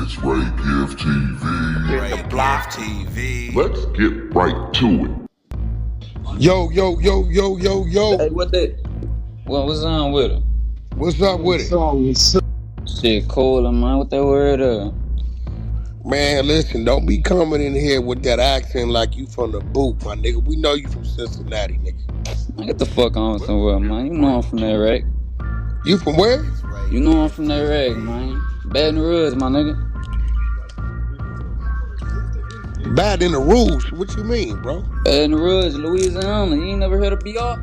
It's Ray Gift TV. In the block. TV. Let's get right to it. Yo. Hey, what that? What's on with it? What's up with it? Shit, cool, man. What that word Man, listen, don't be coming in here with that accent like you from the boot, my nigga. We know you from Cincinnati, nigga. Man, get the fuck on somewhere, man. You know I'm from that rack. You from where? You know I'm from that rack, man. Baton Rouge, my nigga. Baton Rouge. What you mean, bro? Baton Rouge, Louisiana. You ain't never heard of BR?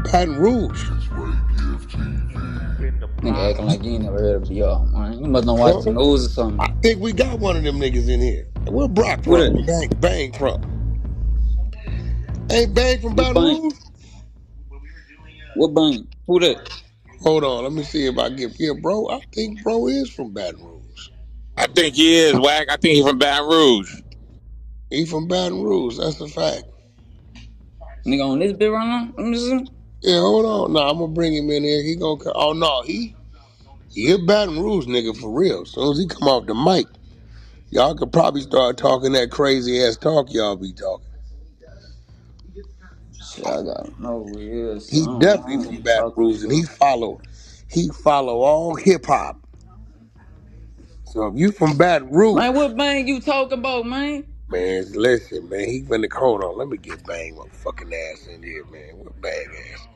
Baton Rouge. It's Ray Gift TV. In the Nigga block. acting like you ain't never heard of BR, man. You must not watch the Huh? news or something. I think we got one of them niggas in here. Where Brock Who from? that? Bang from. Ain't Bang from What Baton bank? Rouge? What bank? Who that? Hold on, let me see if I get here, bro. I think bro is from Baton Rouge. I think he is, Wack. I think he's from Baton Rouge. He from Baton Rouge, that's a fact. Nigga on this bit right now? Let me see. Yeah, hold on. Nah, I'm gonna bring him in here. He gonna. Oh no, he a Baton Rouge nigga for real. As soon as he come off the mic, y'all could probably start talking that crazy ass talk y'all be talking. Shit, I got no weird, so He I definitely don't from be Baton talking Rouge, and stuff. he follow all hip hop. So if you from Baton Rouge, Man, what bang you talking about, man? man, listen, man, he finna hold on. Let me get Bang my fucking ass in here, man. What Bang ass?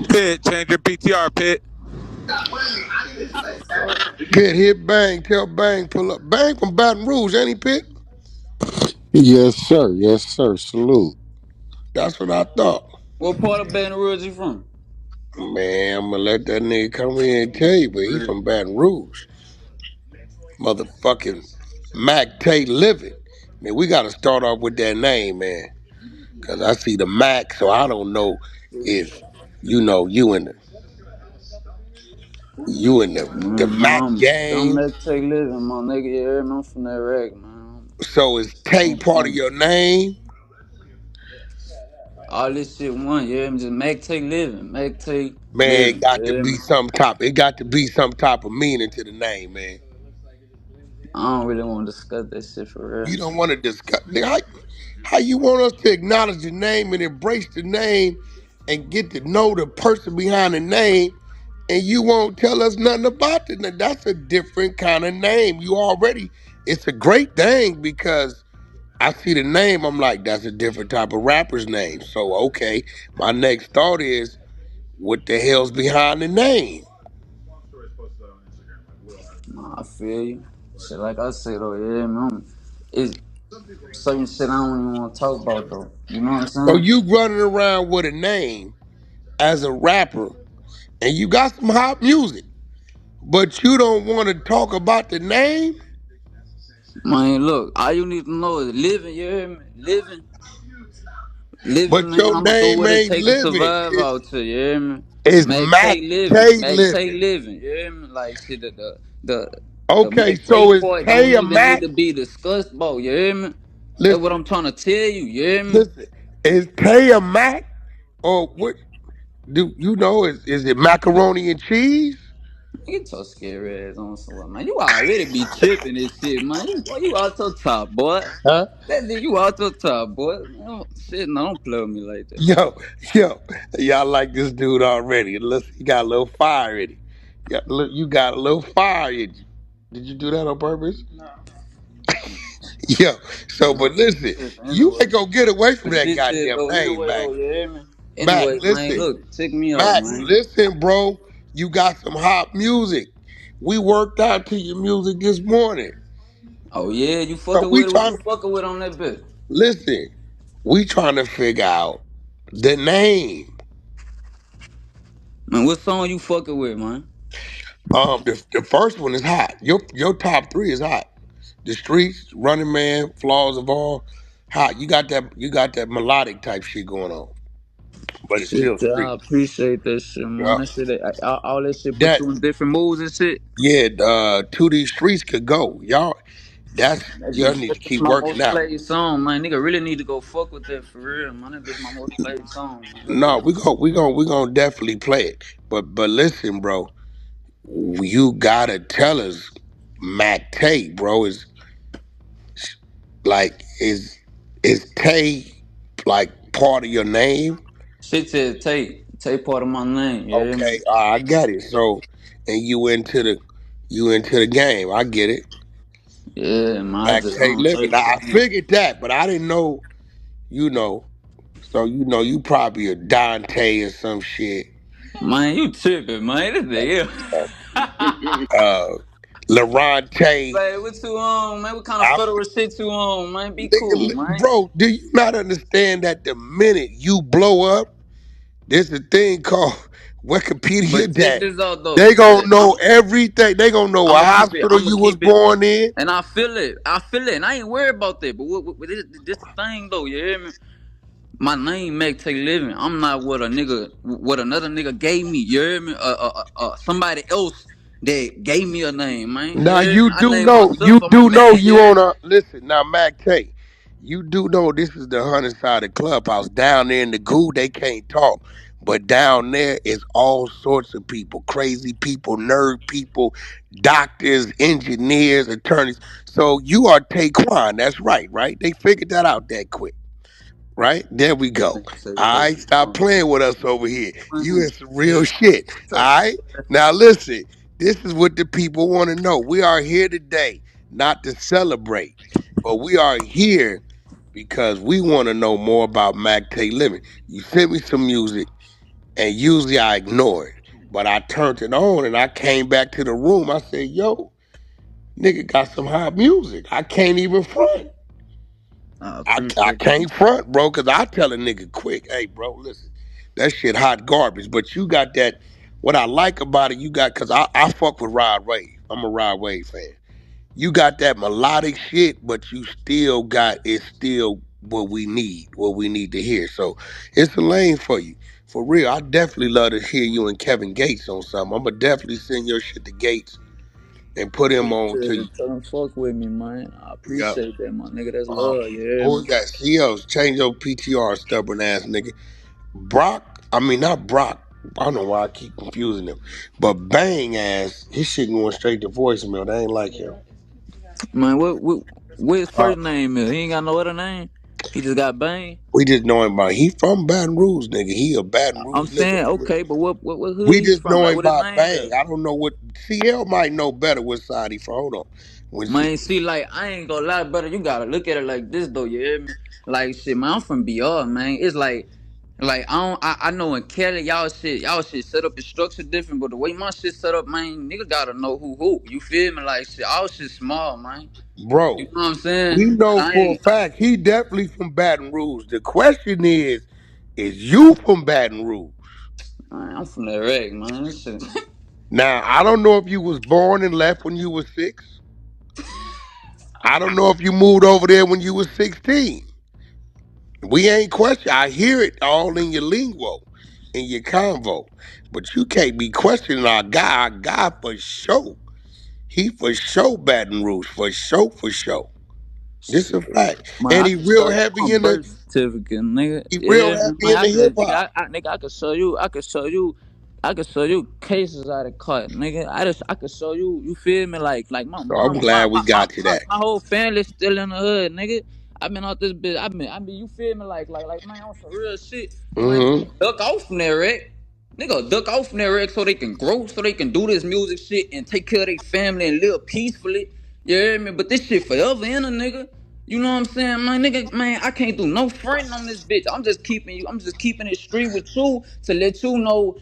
Pit, change your PTR, Pit. Pit hit Bang, tell Bang pull up. Bang from Baton Rouge, ain't he, Pit? Yes, sir. Yes, sir. Salute. That's what I thought. What part of Baton Rouge you from? Man, I'm gonna let that nigga come in and tell you, but he from Baton Rouge. Motherfucking Mactay Livinn. Man, we gotta start off with that name, man. Cause I see the Mac, so I don't know if you in the Man, Mac I'm gang. Mactay Livinn, my nigga. You hear me? I'm from that rack, man. So is Tay I'm part of from your name? all this shit one, yeah. I'm just Mactay Livinn, Mactay Man, Livinn. You hear me? it got to be some type of meaning to the name, man. I don't really want to discuss that shit for real. You don't want to discuss. How you want us to acknowledge the name and embrace the name and get to know the person behind the name, and you won't tell us nothing about it? Now, that's a different kind of name. It's a great thing because I see the name, I'm like, that's a different type of rapper's name. So, okay, my next thought is, what the hell's behind the name? Nah, I feel you. Shit, like I said, though, yeah, man. It's certain shit I don't even want to talk about, though. You know what I'm So saying? you running around with a name as a rapper, and you got some hot music, but you don't want to talk about the name? Man, look, all you need to know is living, you hear me? Living, But man. your I'ma do name what it ain't take to living. survive out here, you hear me? It's Mactay living, Mactay Mactay Livinn. living, you hear me? Like shit, the Okay, so Mactay is part don't Tay a even need Mac? to be discussed about, you hear me? That's what Listen, I'm trying to tell you, you hear me? listen. Is Tay a Mac? Or what do you know? Is it macaroni and cheese? Get your scary ass on somewhere, man. You already be tripping this shit, man. You out your top, boy. Huh? You out your top, boy. Shit, no, don't play with me like that. Yo, yo, y'all like this dude already. Listen, he got a little fire in him. You got a little fire in you. Did you do that on purpose? Yo, so Man, but I'm finna listen, trip you anyway. ain't gonna get away from But that this shit goddamn though, name, anyway Mac. though, you hear me? Mac, Anyway, man, listen. look, check me out, Mac, man. listen, bro. You got some hot music. We worked out to your music this morning. Oh yeah, you So fucking we with it? What you trying fucking with on that bit? listen. We trying to figure out the name. Man, what song you fucking with, man? The first one is hot. Your top three is hot. The Streets, Running Man, Flaws of All, hot. You got that melodic type shit going on, but it's Shit, still I streets. appreciate that shit, man. Yeah. That shit, all that shit put That you in different moods and shit. yeah. To these streets could go, y'all. That's That y'all bitch, need to that bitch keep my working most out. played song, man. Nigga really need to go fuck with that for real, man. That bitch my most played song, man. That No, bitch. we gonna definitely play it. But listen, bro, you gotta tell us, Mactay, bro, like is Tay like part of your name? Shit said take part of my name, you hear me? Okay, I got it. So, and you into the game. I get it. Yeah, man. I just Mactay don't Livinn. say Now, I shit. figured that, but I didn't know. You know, so you probably a Dante or some shit. Man, you tripping, man. This nigga. Uh, Laronte. Man, what you on, man? What kind of I, federal shit you on, man? Be cool, nigga, man. bro, do you not understand that the minute you blow up, there's a thing called But Wikipedia check that this out though. they gonna Look, know everything. They gonna know what hospital I'm gonna you was keep it, born in. and I feel it. I feel it, and I ain't worried about that. But this the thing though, you hear me? My name Mactay Livinn. I'm not what another nigga gave me. You hear me? Somebody else that gave me a name, man. You Now hear me? you I do named know, myself for my man. You you hear on me? a listen now, Mac Tay. You do know this is the hunter side of Clubhouse. Down there in the goo, they can't talk. But down there is all sorts of people, crazy people, nerd people, doctors, engineers, attorneys. So you are Taquan, that's right? They figured that out that quick. Right? There we go. Nigga say All take right, stop one. playing with us over here. You Man, in some real shit. All take right? Now listen, this is what the people want to know. We are here today not to celebrate, but we are here because we want to know more about Mactay Livinn. You sent me some music, and usually I ignore it. But I turned it on and I came back to the room. I said, yo, nigga got some hot music. I can't even front. I I appreciate that. can't front, bro, because I tell a nigga quick, hey, bro, listen, that shit hot garbage. But you got that, what I like about it, you got, because I fuck with Rod Wave. I'm a Rod Wave fan. You got that melodic shit, but you still got, it's still what we need to hear. So it's a lane for you. For real, I definitely love to hear you and Kevin Gates on something. I'm going to definitely send your shit to Gates and put him on to you. Tell them fuck with me, man. I Yep. appreciate that, my nigga. That's love, you hear Who me? is that? COs, change your PTR, stubborn ass nigga. Brock, I mean not Brock. I don't know why I keep confusing him. But Bang ass, his shit going straight to voicemail. They ain't like him. Man, what his Uh, first name is? He ain't got no other name. He just got Bang. we just know him by he from Baton Rouge, nigga. He a Baton I'm Rouge nigga saying for real. okay, but what hood We he just from? know Like him what his by name Bang. is? I don't know what CL might know better what side he from. Hold on. When see, Man, see, like I ain't gonna lie, brother. You gotta look at it like this though. You hear me? Like shit, man. I'm from BR, man. It's like I don't. I know in Cali, y'all shit set up and structure different, but the way my shit set up, man, nigga gotta know who. You feel me? Like shit, all shit small, man. You bro, know what I'm saying? we know I for a ain't. fact he definitely from Baton Rouge. The question is you from Baton Rouge? Man, I'm from that rag, man. Shit. Now, I don't know if you was born and left when you was 6. I don't know if you moved over there when you was 16. We ain't question. I hear it all in your lingo, in your convo. But you can't be questioning our guy. Our guy for sure. He for sure Baton Rouge. For sure, for sure. This a Shit. fact. Man, And I he can real show you my heavy in the birth certificate, nigga. he real Yeah, man. heavy in I the can, hip nigga. hop. Nigga, I can show you. I can show you cases out of court, nigga. I can show you. You feel me? Like my So I'm mom, glad we got to that. my whole family still in the hood, nigga. I've been out this bitch. I mean, you feel me? Like, man, on some real shit, man. Mm-hmm. Duck off from there, Rick. Nigga, duck off from there, Rick, so they can grow, so they can do this music shit and take care of their family and live peacefully. You hear me? But this shit forever in a nigga. You know what I'm saying, man? Nigga, man, I can't do no fronting on this bitch. I'm just keeping it straight with you to let you know,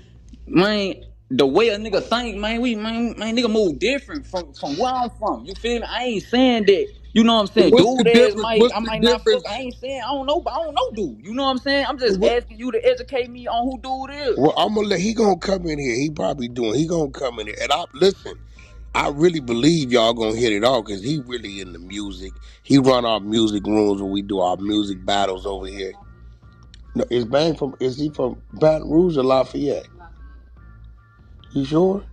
man, the way a nigga think, man, nigga move different from where I'm from. You feel me? I ain't saying that. You know what I'm saying? What's the Dude ass difference? Mike, What's I the might not fuck. difference? I ain't saying I don't know dude. You know what I'm saying? I'm just What? asking you to educate me on who dude is. Well, I'm gonna let he gonna come in here. He probably doing. He gonna come in here. And I listen. I really believe y'all gonna hit it off because he really in the music. He run our music rooms when we do our music battles over here. No, is Bang from? Is he from Baton Rouge or Lafayette? You sure?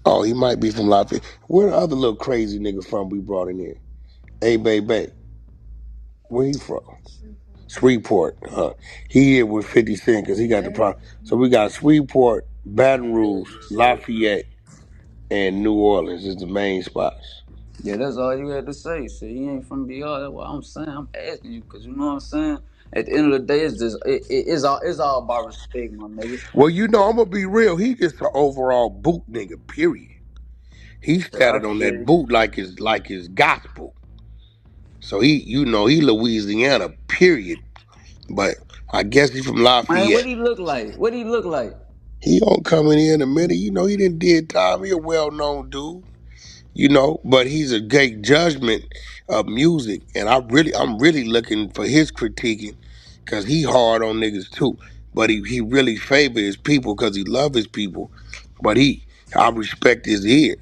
Oh, he might be from Lafayette. Where the other little crazy nigga from we brought in here? Hey, baby, where he from? Shreveport. He here with 50 Cent because he got the problem. So we got Shreveport, Baton Rouge, Lafayette, and New Orleans is the main spots. Yeah, that's all you had to say. Shit, he ain't from BR. That's what I'm saying. I'm asking you because you know what I'm saying. At the end of the day, it's just it's all about respect, my nigga. Well, you know, I'm gonna be real. He just an overall boot nigga. Period. He Yeah, I started on feel that you. boot like his gospel. So he Louisiana. Period. But I guess he from Man, what Lafayette. he look like? What he look like? He gonna come in here in a minute. You know, he didn't did time. He a well known dude. You know, but he's a great judgment of music, and I'm really looking for his critiquing, cause he hard on niggas too. But he really favor his people cause he love his people. But I respect his ear.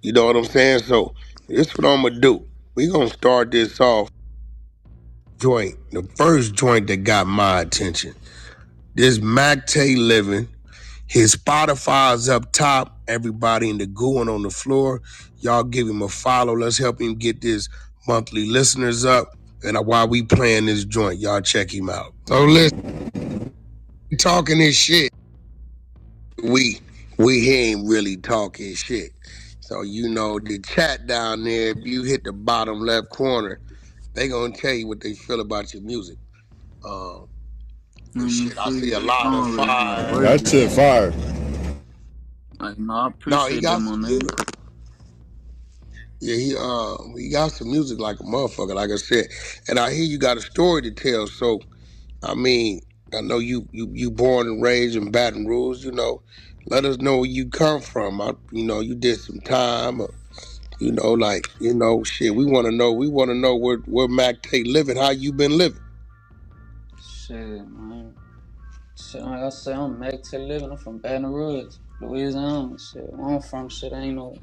You know what I'm saying? So this what I'm gonna do. We gonna start this off joint. The first joint that got my attention. This Mactay Livinn. His Spotify's up top. Everybody in the GOON on the floor. Y'all give him a follow. Let's help him get this monthly listeners up. And while we playing this joint, y'all check him out. So listen, talking this shit. We ain't really talking shit. So you know the chat down there, if you hit the bottom left corner, they gonna tell you what they feel about your music. Let But me shit, I see. see a This lot of song really be like fire. worth That it. shit fire. Like, no, I No, he appreciate that, got my some nigga. music. Yeah, he got some music like a motherfucker, like I said. And I hear you got a story to tell. So I mean, I know you born and raised in Baton Rouge. You know, let us know where you come from. You know, you did some time. You know, like shit. We want to know. We want to know where Mactay living. How you been living? Shit, man. Shit, like I said, I'm Mactay Livinn. I'm from Baton Rouge, Louisiana. Shit, where I'm from, shit, ain't no.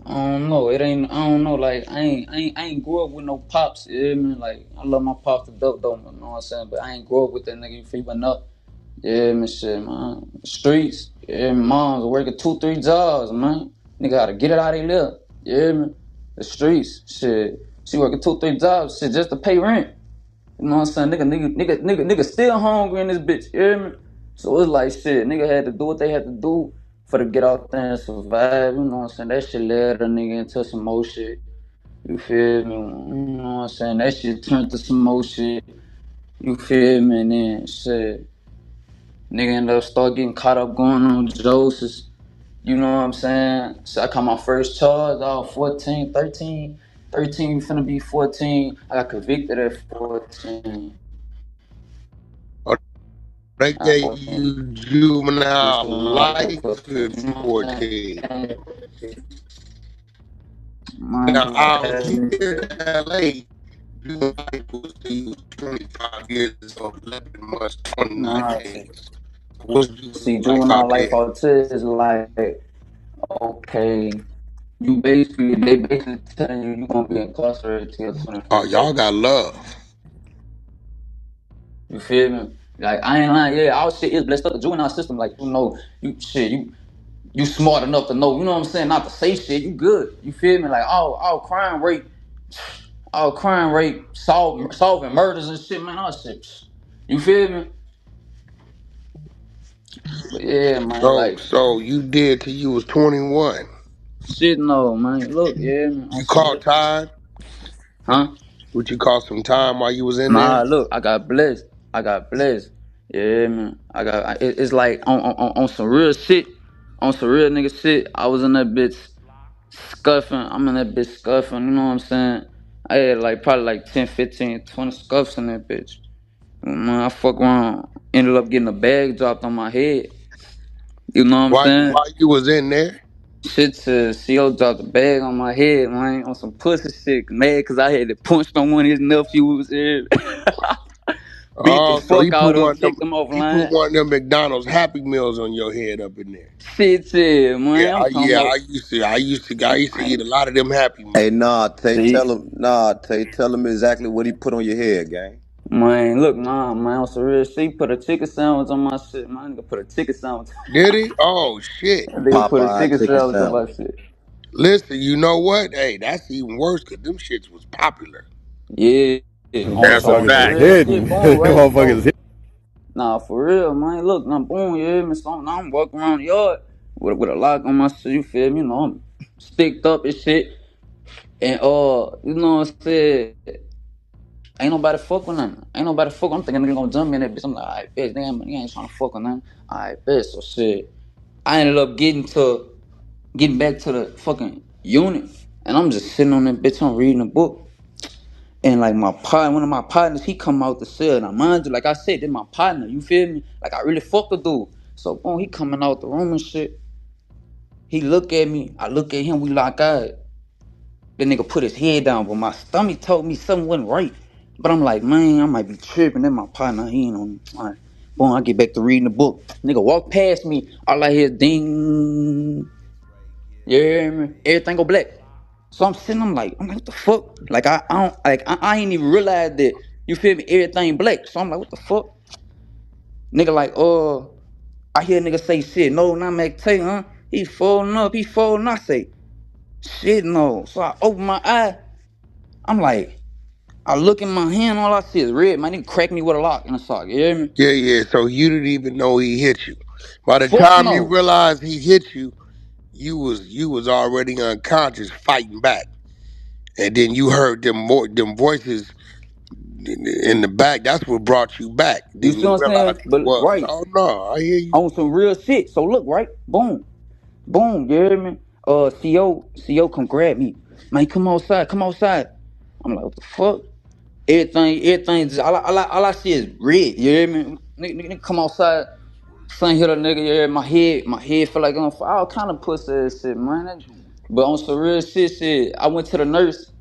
I don't know. It ain't. I don't know. Like I ain't grew up with no pops. You hear me? Like I love my pops to dope though. You know what I'm saying? But I ain't grew up with that nigga. You feel me? Enough. Yeah, man, shit, man. Streets. Yeah, mom's working 2, 3 jobs, man. Nigga gotta get it out of there. Yeah, man. The streets. Shit. She working 2, 3 jobs. Shit, just to pay rent. You know what I'm saying? Nigga still hungry in this bitch. You hear me? So it's like shit. Nigga had to do what they had to do for to get out there and survive. You know what I'm saying? That shit led a nigga into some more shit. You feel me? You know what I'm saying? That shit turned to some more shit. You feel me? And then shit. Nigga ended up start getting caught up going on Joseph. You know what I'm saying? So I caught my first charge. I was 14, 13. 13 finna be 14. I got convicted at 14. Or they I gave 14. you juvenile You know, I life fuck with, you at know what I'm 14. saying? Now Man, out here in LA, juvenile life was 25 years or 11 months, 29 nah, days. What's see, juvenile life juvenile out life there? out here is like, okay, they basically telling you you're gonna be incarcerated till your Oh, 25th y'all birthday. got love. You feel me? Like I ain't lying, yeah, our shit is blessed up. The juvenile system, like you know, you smart enough to know, you know what I'm saying, not to say shit, you good. You feel me? Like all crime rate, solving murders and shit, man, all shit. You feel me? But yeah, man, like So you did till you was 21. shit no, man. Look, yeah, man, on You some caught real, time? huh? Would you call some time while you was in Nah, there? look, I got blessed. I got blessed. Yeah, man. It's like on some real shit, on some real nigga shit. I was in that bitch scuffing. I'm in that bitch scuffing. You know what I'm saying? I had like probably like 10, 15, 20 scuffs in that bitch. Man, I fuck around. Ended up getting a bag dropped on my head. You know what I'm saying? While you was in there? Shit to CO dropped a bag on my head, man, on some pussy shit. Mad cause I had to punch on one of his nephews. Beat the Oh, so fuck out of him, kicked him off he put line. one of them McDonald's Happy Meals on your head up in there. Shit, man. I'm talking Yeah, about. I used to eat a lot of them Happy Hey, Meals. nah, Tay, See, tell him exactly what he put on your head, gang. man, look, nah, man, on some real shit. He put a chicken sandwich on my shit, man. Nigga put a chicken sandwich. Did he? Oh shit. Nigga put a Popeye chicken chicken sandwich on my sandwich. shit. Listen, you know what? Hey, that's even worse because them shits was popular. Yeah, Them That's a on motherfuckers some is fact. real shit, hidden. boom, Them right? motherfuckers So, is hidden. nah, for real, man. Look, now, boom, yeah, me. So now I'm walking around the yard with a lock on my shit. You feel me? You know, I'm sticked up and shit. And you know what I'm saying? Ain't nobody fuck with nothing. Ain't nobody fuck. I'm thinking they're gonna jump me in that bitch. I'm like, alright, bitch, they ain't trying to fuck with nothing. Alright, bitch. So shit. I ended up getting back to the fucking unit, and I'm just sitting on that bitch. I'm reading a book. And like one of my partners, he come out the cell. Now mind you, like I said, this my partner. You feel me? Like I really fuck the dude. So boom, he coming out the room and shit. He look at me. I look at him. We lock eyes. The nigga put his head down, but my stomach told me something wasn't right. But I'm like, man, I might be tripping. Then my partner, he ain't on. All right. Boom, I get back to reading the book. Nigga walk past me. All I hear is ding. You hear me? Everything go black. So I'm like, what the fuck? Like I don't like I ain't even realize that, you feel me, everything black. So I'm like, what the fuck? Nigga like, I hear nigga say shit, no, not Mactay, huh? He folding up. I say, shit no. So I open my eye, I'm like, I look in my hand, all I see is red. Man, he cracked me with a lock in the sock, you hear me? Yeah, yeah. So you didn't even know he hit you. By the Fuck time you no. realized he hit you, you was already unconscious fighting back. And then you heard them voices in the back. That's what brought you back. You Then see you what I'm realized saying? who it But was. right, Oh no, I hear you. on some real shit. So look, right? Boom. Boom, you hear me? CO come grab me. Man, come outside, come outside. I'm like, what the fuck? Everything, just, all I see is red, you hear me? Nigga come outside, son hit a nigga, you hear me? My head feel like on fire, all kind of pussy ass shit, man. But on some real shit, I went to the nurse.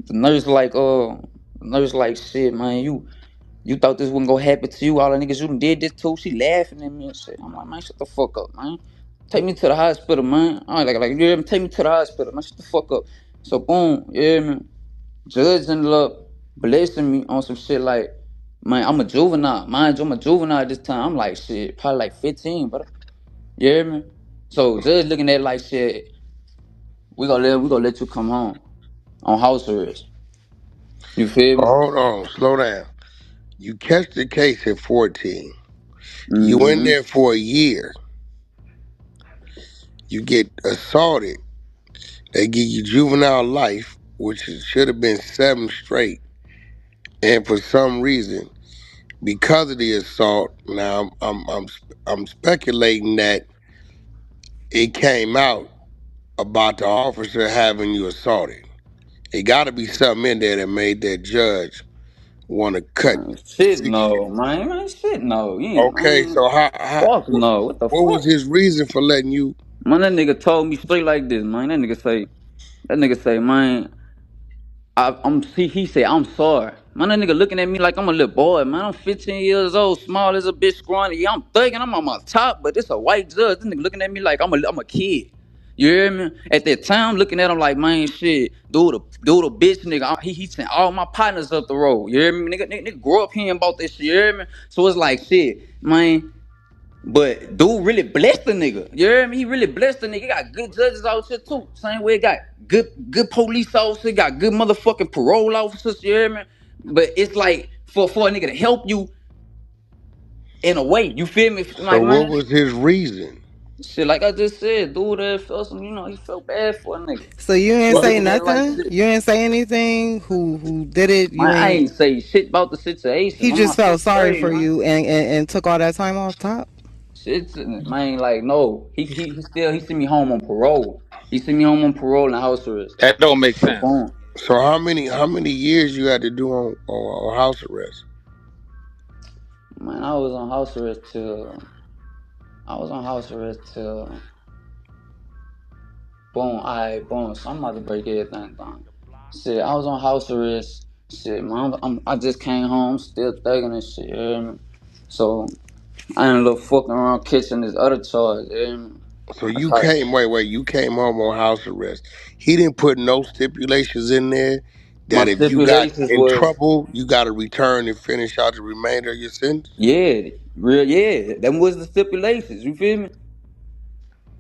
The nurse like, shit, man, you thought this wasn't gonna happen to you? All the niggas you done did this to? She laughing at me and shit. I'm like, man, shut the fuck up, man. Take me to the hospital, man. I like, you hear me? Take me to the hospital, man. Shut the fuck up. So boom, you hear me? Judge ended up blessing me on some shit like, man, I'm a juvenile. Mind you, I'm a juvenile at this time. I'm like, shit, probably like 15, but you hear me? So judge looking at it like, shit, we gonna let you come home on house arrest. You feel me? Hold on, slow down. You catch the case at 14. You in Mm-hmm. there for a year. You get assaulted. They give you juvenile life, which should have been 7 straight. And for some reason, because of the assault, now I'm speculating that it came out about the officer having you assaulted. It got to be something in there that made that judge want to cut Man, shit 6 years. no, man, shit no. You ain't, Okay, man. so how Fuck no. What the what was fuck? his reason for letting you? Man, that nigga told me straight like this, man. That nigga say, man, he said, I'm sorry. Man, that nigga looking at me like I'm a little boy, man. I'm 15 years old, small as a bitch, scrawny. Yeah, I'm thugging, I'm on my top, but it's a white judge. This nigga looking at me like I'm a kid. You hear me? At that time, looking at him like, man, shit, dude, a bitch, nigga. He sent all my partners up the road. You hear me? Nigga grew up hearing about this shit. You hear me? So it's like, shit, man. But dude really blessed the nigga. You hear me? He really blessed the nigga. He got good judges out here too. Same way he got good police officers, got good motherfucking parole officers, you hear me? But it's like for a nigga to help you in a way, you feel me? So Like, what man, was his reason? shit, like I just said, dude that felt some, he felt bad for a nigga. So you ain't He What? say looking at it like nothing? shit. You ain't say anything? Who did it? You Man, I ain't ain't say shit about the situation. he On my just felt sixth sorry grade, for man. you and took all that time off top? Shit, man, like no. He sent me home on parole. He sent me home on parole and house arrest. That don't make So sense. boom. So how many years you had to do on house arrest? Man, I was on house arrest till boom, alright, boom. So I'm about to break everything down. Shit, I was on house arrest. Shit, man, I just came home, still thugging and shit. You hear me? So I ended up fucking around catching this other charge. You hear me? So That's you how came wait, you came home on house arrest. He didn't put no stipulations in there my that if you got stipulations in was, trouble, you got to return and finish out the remainder of your sentence. yeah, real, yeah. Them was the stipulations. You feel me?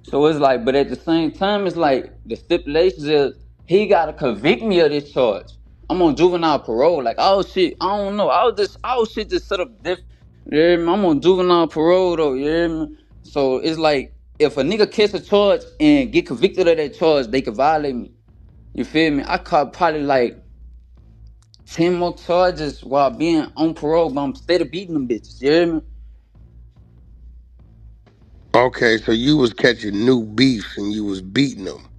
So it's like, but at the same time, it's like the stipulations is he gotta convict me of this charge. I'm on juvenile parole. Like, oh shit, I don't know. I was shit just set up different. Yeah, man, I'm on juvenile parole though. Yeah, man. So it's like if a nigga catch a charge and get convicted of that charge, they could violate me. You feel me? I caught probably like 10 more charges while being on parole, but I'm steady beating them bitches. You hear me? Okay, so you was catching new beefs and you was beating them,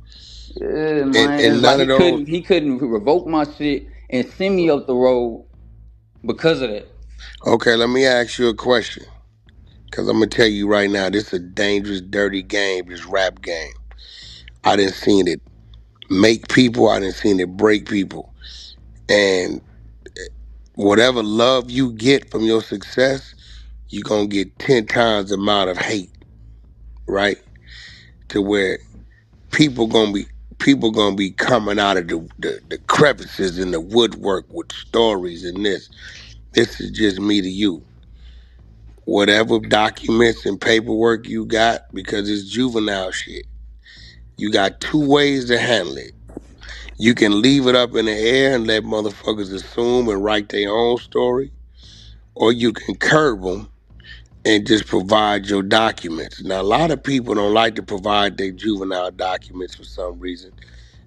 Yeah, and man. and It's like none he of those. couldn't he couldn't revoke my shit and send me up the road because of that. Okay, let me ask you a question, cause I'm gonna tell you right now, this is a dangerous, dirty game. This rap game. I didn't seen it make people. I didn't seen it break people, and whatever love you get from your success, you gonna get 10 times the amount of hate, right? To where people gonna be people gonna be coming out of the crevices in the woodwork with stories and this. This is just me to you. Whatever documents and paperwork you got, because it's juvenile shit, you got two ways to handle it. You can leave it up in the air and let motherfuckers assume and write their own story, or you can curb them and just provide your documents. Now, a lot of people don't like to provide their juvenile documents for some reason.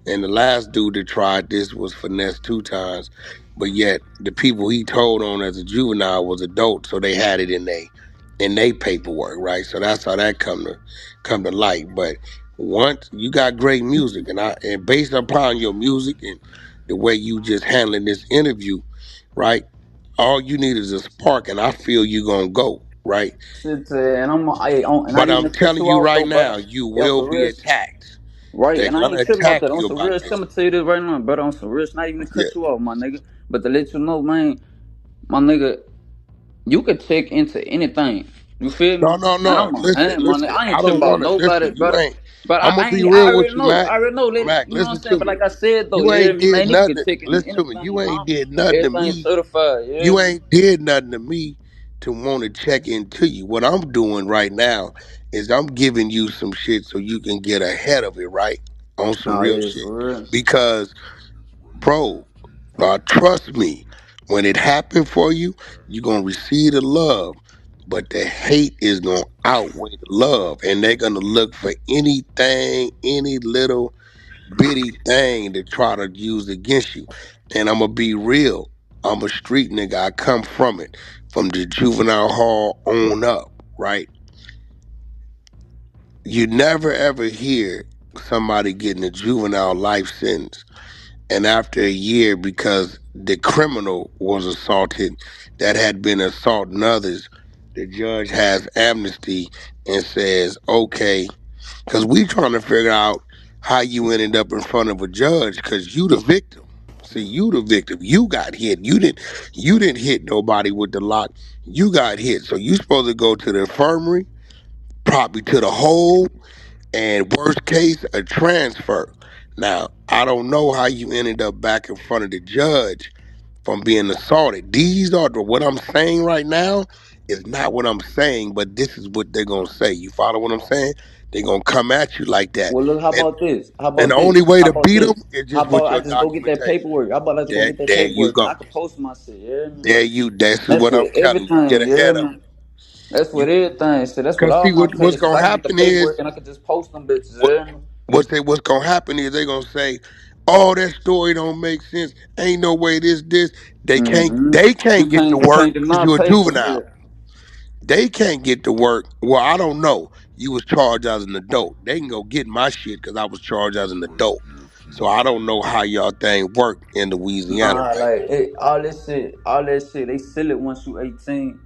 And the last dude that tried this was finessed 2 times, but yet the people he told on as a juvenile was adults, so they had it in they paperwork, right? So that's how that come to light. But once you got great music, and based upon your music and the way you just handling this interview, right? All you need is a spark, and I feel you gonna go, right? Shit, and and I But didn't I'm even cut telling you you off right though, now, brother. you Yeah, will for be real. attacked. Right, They're and I gonna ain't tripping off attack that. On you some about real shit, this. I'ma tell you this right now, brother. On some real shit, not even to Yeah. cut you off, my nigga. But to let you know, man, my nigga, you could check into anything. You feel me? No, no, And no. I'm a Listen, man, my nigga. listen. I ain't I tripping don't about want to nobody, listen. You brother. ain't. But I'm gonna be I real already with you, know. Mac. I already know. Mac, You know what I'm listen saying? to But me. like I said though, You yeah, ain't did man, nigga can nothing. check into Listen to me. anything, You ain't man. did nothing to Everything me. certified, yeah. You ain't did nothing to me to want to check into you. What I'm doing right now is I'm giving you some shit so you can get ahead of it, right? On some Oh real yeah, shit. for real. Because, bro, trust me, when it happened for you, you're gonna receive the love, but the hate is gonna outweigh the love, and they're gonna look for anything, any little bitty thing to try to use against you. And I'm gonna be real. I'm a street nigga. I come from it, from the juvenile hall on up, right? You never ever hear somebody getting a juvenile life sentence, and after a year, because the criminal was assaulted that had been assaulting others, the judge has amnesty and says, okay, because we trying to figure out how you ended up in front of a judge, because you the victim. See, you the victim. You got hit. You didn't hit nobody with the lock. You got hit. So you supposed to go to the infirmary, probably to the hole, and worst case, a transfer. Now, I don't know how you ended up back in front of the judge from being assaulted. These are what I'm saying right now is not what I'm saying, but this is what they're gonna say. You follow what I'm saying? They're gonna come at you like that. Well, look, how And about this? How and the about only this? way How to about beat them this? is How just with about I your just go get that documentation. paperwork? How about I just go There, get that there you paperwork and I go. can post my shit, yeah? There you. This is That's what I'm with telling you. Get everything, yeah, ahead of man. it. That's with You, everything. So that's with cause all see my what's credits. Cause gonna I can get the happen is paperwork and I can just post them bitches, what yeah? what's gonna happen is they gonna say, "Oh, that story don't make sense. Ain't no way this." They can't Mm-hmm. they can't get to You work can't because deny you're a papers, juvenile. yeah. They can't get to work. Well, I don't know. You was charged as an adult. They can go get my shit because I was charged as an adult. So I don't know how y'all thing work in Louisiana, Nah, right? like all that shit, they sell it once you 18.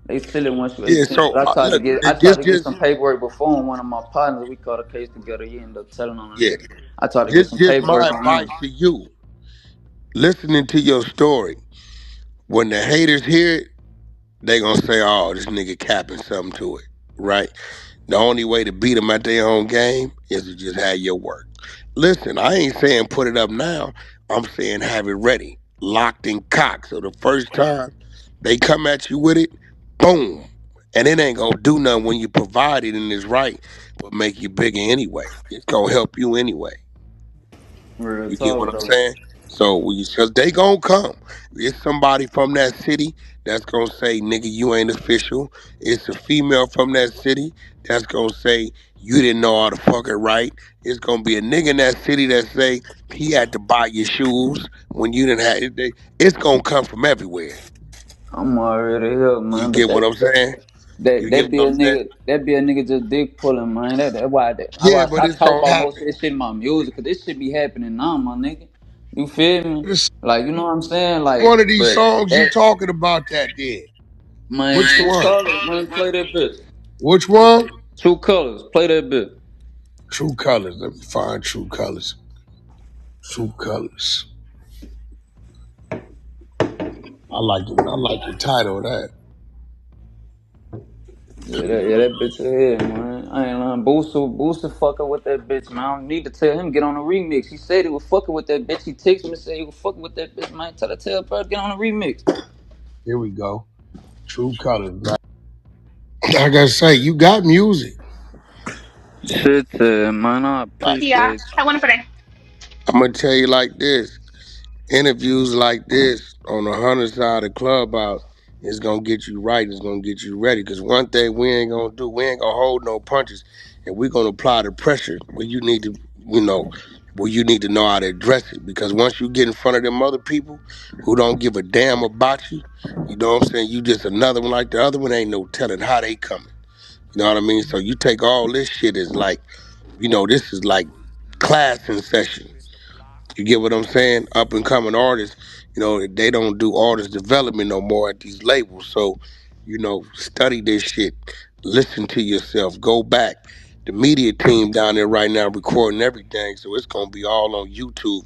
They still it once you Yeah. 18. So But look, I tried just to get just some paperwork before, and one of my partners, we caught a case together. He ended up telling on a yeah. nigga. I tried to get some Just my paperwork on advice him. to you. Listening to your story, when the haters hear it, they gonna say, "Oh, this nigga capping something to it," right? The only way to beat them at their own game is to just have your work. Listen, I ain't saying put it up now. I'm saying have it ready, locked and cocked. So the first time they come at you with it, boom, And it ain't gonna do nothing when you provide it and it's right, but make you bigger anyway. It's gonna help you anyway. Real You get what talk I'm though. saying? So cause they gonna come. It's somebody from that city that's gonna say, nigga, you ain't official. It's a female from that city that's gonna say you didn't know how to fuck it right. It's gonna be a nigga in that city that say he had to buy your shoes when you didn't have it. It's gonna come from everywhere. I'm already here, You man. But get what I'm saying? You get that be what a I'm saying? nigga. That be a nigga just dick pulling, man. That why Yeah, but I it's talk gonna about most of happen. this shit in my music, cause this shit be happening now, my nigga. You feel me? Like, you know what I'm saying? Like, One of these but songs you that talking about that did. man, Which True one? Colors, man, play that bitch. Which one? True Colors, play that bitch. True Colors. Let me find True Colors. True Colors. I like it. I like the title of that. Yeah, that bitch ahead, man. I ain't lying. Booster fucking with that bitch, man. I don't need to tell him get on the remix. He said he was fucking with that bitch. He texted me and said he was fucking with that bitch, man. Tell bro get on the remix. Here we go. True Colors. Like I say, you got music. Shit, man, I Yeah, appreciate I want to pray. I'm gonna tell you like this. Interviews like this on the 100 side of Clubhouse is gonna get you right. It's gonna get you ready. Cause one thing we ain't gonna do, we ain't gonna hold no punches, and we're gonna apply the pressure where you need to, you know, where you need to know how to address it. Because once you get in front of them other people who don't give a damn about you, you know what I'm saying? You just another one like the other one. Ain't no telling how they coming. You know what I mean? So you take all this shit as like, this is like class in session. You get what I'm saying? Up and coming artists, they don't do artist development no more at these labels. So, study this shit. Listen to yourself. Go back. The media team down there right now recording everything, so it's gonna be all on YouTube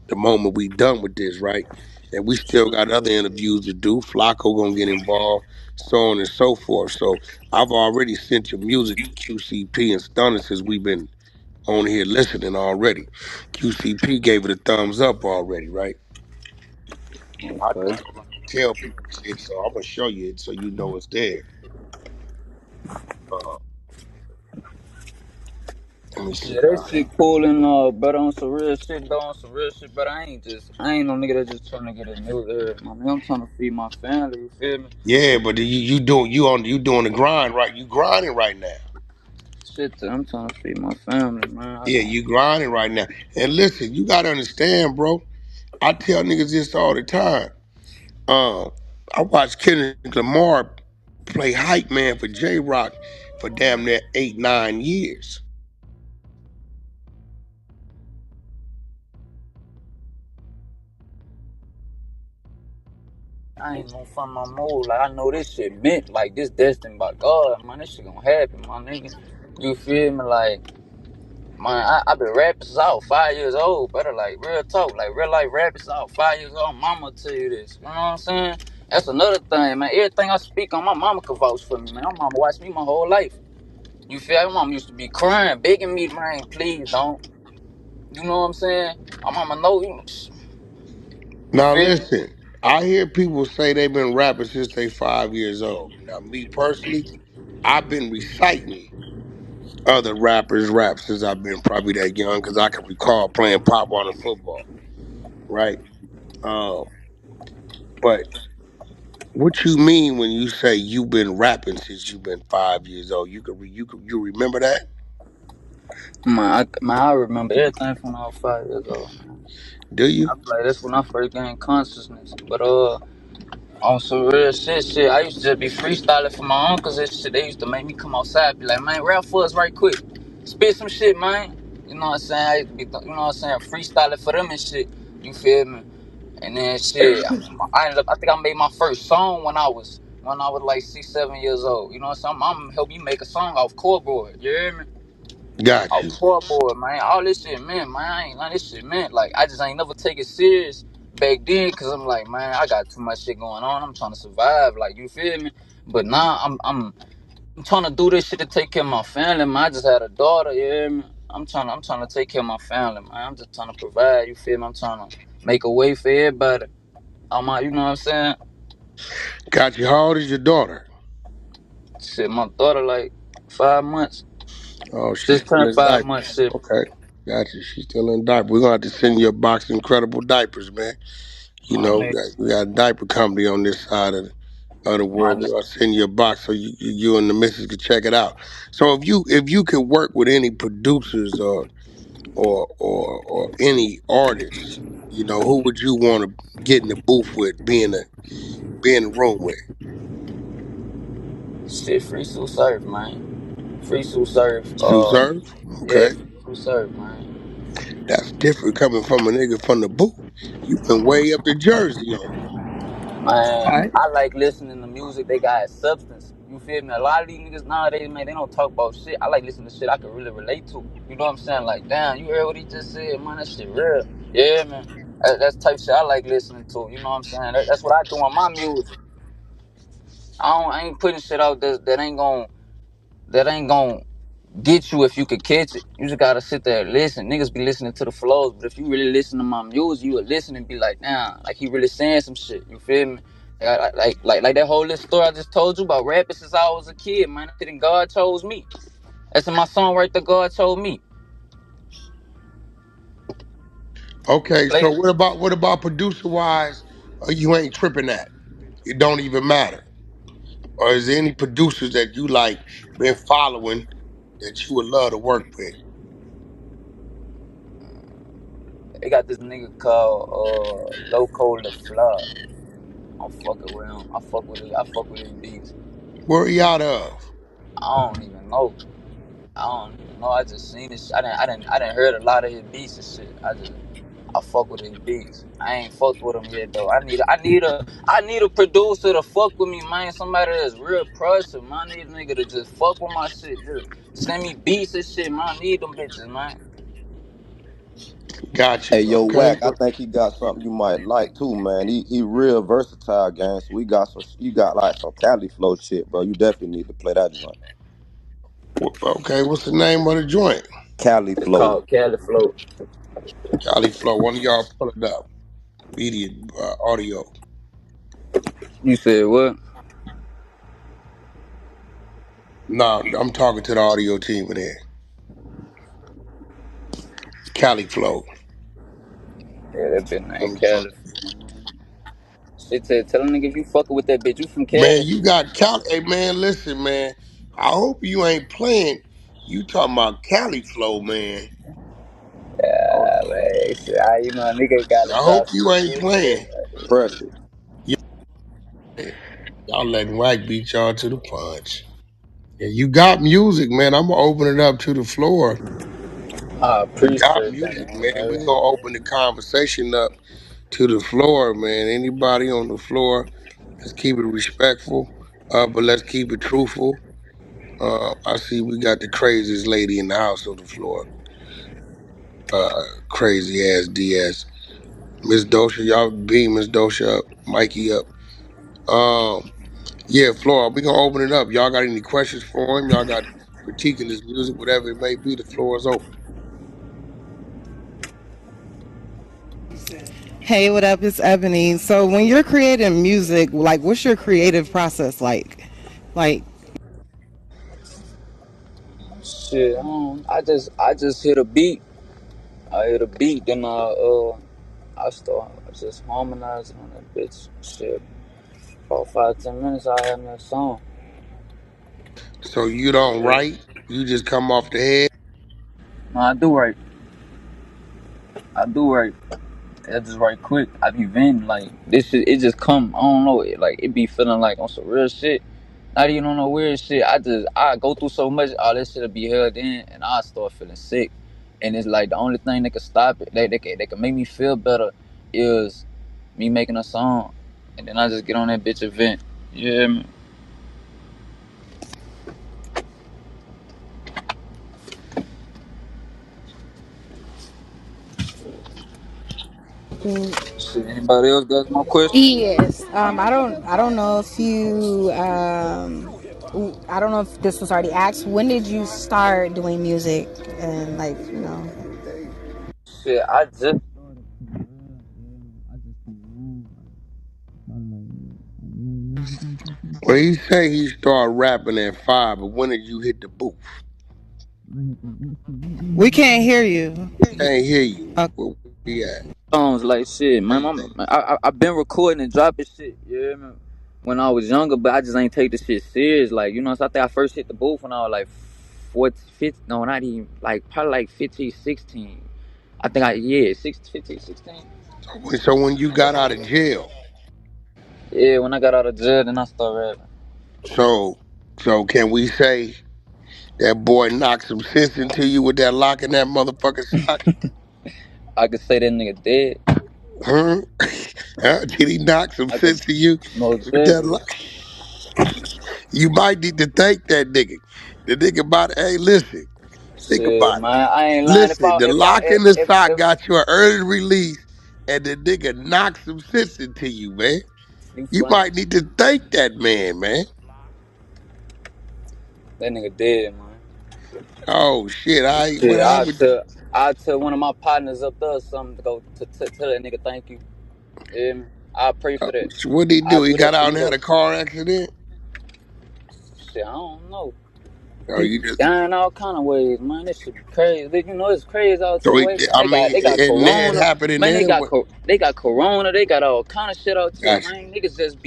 the moment we done with this, right? And we still got other interviews to do. Flacco gonna get involved, so on and so forth. So I've already sent your music to QCP and Stunner since we've been on here listening already. QCP gave it a thumbs up already, right? I it. just don't like to tell people shit, so I'm gonna show you it so you know it's there. Uh, Let me see. Yeah, that shit cool and but on some real shit, though, on some real shit. But I ain't no nigga that just trying to get a music here, man. I'm trying to feed my family. You feel me? Yeah, but you doing the grind right? You grinding right now. Shit, I'm trying to feed my family, man. Yeah, you grinding right now. And listen, you gotta understand, bro. I tell niggas this all the time. Uh, I watched Kendrick Lamar play hype man for J Rock for damn near 8, 9 years. I ain't no from my mood. Like, I know this shit meant, like, this destined by God, man. This shit gonna happen, my nigga. You feel me? Like, man, I been rapping since I was 5 years old, better, like, real talk. Like, real life rapping since I was 5 years old. Mama tell you this. You know what I'm saying? That's another thing, man. Everything I speak on, my mama can vouch for me, man. My mama watched me my whole life. You feel me? My mama used to be crying, begging me, man, please don't. You know what I'm saying? My mama know you Now feel me? listen, I hear people say they've been rapping since they 5 years old. Now me personally, I've been reciting other rappers' rap since I've been probably that young because I can recall playing pop on the football, right? Uh, but what you mean when you say you've been rapping since you've been 5 years old? You remember that? Man, I remember everything from when I was 5 years old, man. Do you? I feel like that's when I first gained consciousness. But on some real shit, I used to just be freestyling for my uncles and shit. They used to make me come outside, be like, man, rap for us right quick. Spit some shit, man. You know what I'm saying? I used to be, you know what I'm saying, freestyling for them and shit. You feel me? And then shit, I think I made my first song when I was like 6, 7 years old. You know what I'm saying? I'm help me make a song off chordboard. You hear me? Got Off you. chordboard, man. All this shit, man. I ain't like this shit, man. Like I just ain't never take it serious back then, cause I'm like, man, I got too much shit going on. I'm trying to survive. Like you feel me? But now I'm trying to do this shit to take care of my family, man. I just had a daughter. You hear me? I'm trying to take care of my family, man. I'm just trying to provide. You feel me? I'm trying to make a way for everybody. You know what I'm saying? Got you. How old is your daughter? Shit, my daughter like 5 months. Oh, she's Just still turned in 5 months. diapers. Shit. Okay. Gotcha. She's still in diapers. We're gonna have to send you a box of incredible diapers, man. You My know, nigga, we got a diaper company on this side of the my world. We're nigga. gonna send you a box so you and the missus can check it out. So if you could work with any producers or any artists, you know, who would you want to get in the booth with, be in the room with? Shit, free Sue Surf, man. Free Sue Surf. Sue Surf? Yeah, Okay. free Sue Surf, man. That's different coming from a nigga from the booth. You went way up to Jersey on it. All Man, right. I like listening to music. They got substance. You feel me? A lot of these niggas nowadays, man, they don't talk about shit. I like listening to shit I can really relate to. You know what I'm saying? Like, damn, you heard what he just said, man? That shit real. Yeah, man. That's type shit I like listening to. You know what I'm saying? That's what I do on my music. I ain't putting shit out that ain't gon' get you if you could catch it. You just gotta sit there and listen. Niggas be listening to the flows, but if you really listen to my music, you would listen and be like, damn, like he really saying some shit. You feel me? Like that whole little story I just told you about rapping since I was a kid, man. That shit and God chose me. That's in my song right there. God chose me. Okay, Like, so what about producer wise? You ain't tripping that. It don't even matter. Or is there any producers that you like been following that you would love to work with? they got this nigga called Loco LaFleur. I'm fucking with him. I fuck with it. I fuck with his beats. Where he out of? I don't even know. I don't even know. I just seen this. I didn't heard a lot of his beats and shit. I fuck with his beats. I ain't fucked with him yet though. I need a producer to fuck with me, man. Somebody that's real pressure, man. I need a nigga to just fuck with my shit. Just send me beats and shit, man. I need them bitches, man. Got Hey, you. yo, Okay. Wack, I think he got something you might like too, man. He real versatile, gang. So we got some. You got like some Cali flow shit, bro. You definitely need to play that joint. Okay. What's the name of the joint? Cali It's flow. called Cali Flow. Cali Flow. One of y'all pull it up. Media, audio. You said what? No, I'm talking to the audio team in there. Cali Flow. Yeah, that bitch Let named me find. Cali. Shit said, tell a nigga if you fucking with that bitch, you from Man, Cali. you got Cali. Hey, man, listen, man. I hope you ain't playing. You talking about Cali Flow, man. Oh, Man, shit, you know a nigga gotta I hope drop some you ain't shit. Shit. playing. Pressure. Yeah. Y'all letting Wack beat y'all to the punch. Yeah, you got music, man. I'm gonna open it up to the floor. I You got appreciate that, music, man. man. We're gonna open the conversation up to the floor, man. Anybody on the floor, let's keep it respectful, but let's keep it truthful. I see we got the craziest lady in the house on the floor. Crazy ass DS. Miss Dosha, y'all beam Miss Dosha up, Mikey up. Yeah, Flora, we gonna open it up. Y'all got any questions for him? Y'all got critiquing his music, whatever it may be, the floor is open. Hey, what up? It's Ebony. So when you're creating music, like, what's your creative process like? Like, Shit, I just hit a beat. I hit a beat, then I start just harmonizing on that bitch. Shit, about 5-10 minutes, I have me a song. So you don't Yeah. write, you just come off the head. No, I do right. I do right. I just right quick. I be venting like this shit. It just come. I don't know. It be feeling like on some real shit. Not even on no weird shit. I go through so much. All this shit'll be held in, and I start feeling sick. And it's like the only thing that can stop it, they can make me feel better, is me making a song, and then I just get on that bitch and vent. Yeah, man. Shit. Anybody else got more questions? Yes. I don't know if you. I don't know if this was already asked. When did you start doing music and like you know? Shit, I just. Well, he say he started rapping at 5, but when did you hit the booth? We can't hear you. Can't hear you. Uh, Where we at? Songs like shit, man. I been recording and dropping shit. Yeah, man. When I was younger, but I just ain't take the shit serious. Like, you know, so I think I first hit the booth when I was like 14, 15, no, not even, like, probably like 15, 16. I think yeah, 16, 15, 16. So when you got out of jail, Yeah, when I got out of jail, then I started rapping. so so can we say that boy knocked some sense into you with that lock in that motherfucking sock? I could say that nigga dead. Huh? Huh? Did he knock some I could, sense to you most with that definitely. lock? You might need to thank that nigga. The nigga about it. Hey, listen. Think Shit, about it. man, I ain't lying. Listen, the lock in the sock got you an early release, and the nigga knocked some sense into you, man. You You funny. might need to thank that man, man. That nigga dead, man. Oh shit! What Shit, happened? I tell one of my partners up there or something to go to tell that nigga thank you. I pray for that. What did he I do? He do got that for out you and had though. a car accident? Shit, I don't know. Or People you be just dying all kind of ways, man. This shit be crazy. You know it's crazy out so your he, way, man. I mean, They got and it corona, happened in man. there. What? They got corona. They got all kind of shit out here, Gotcha. man. Niggas just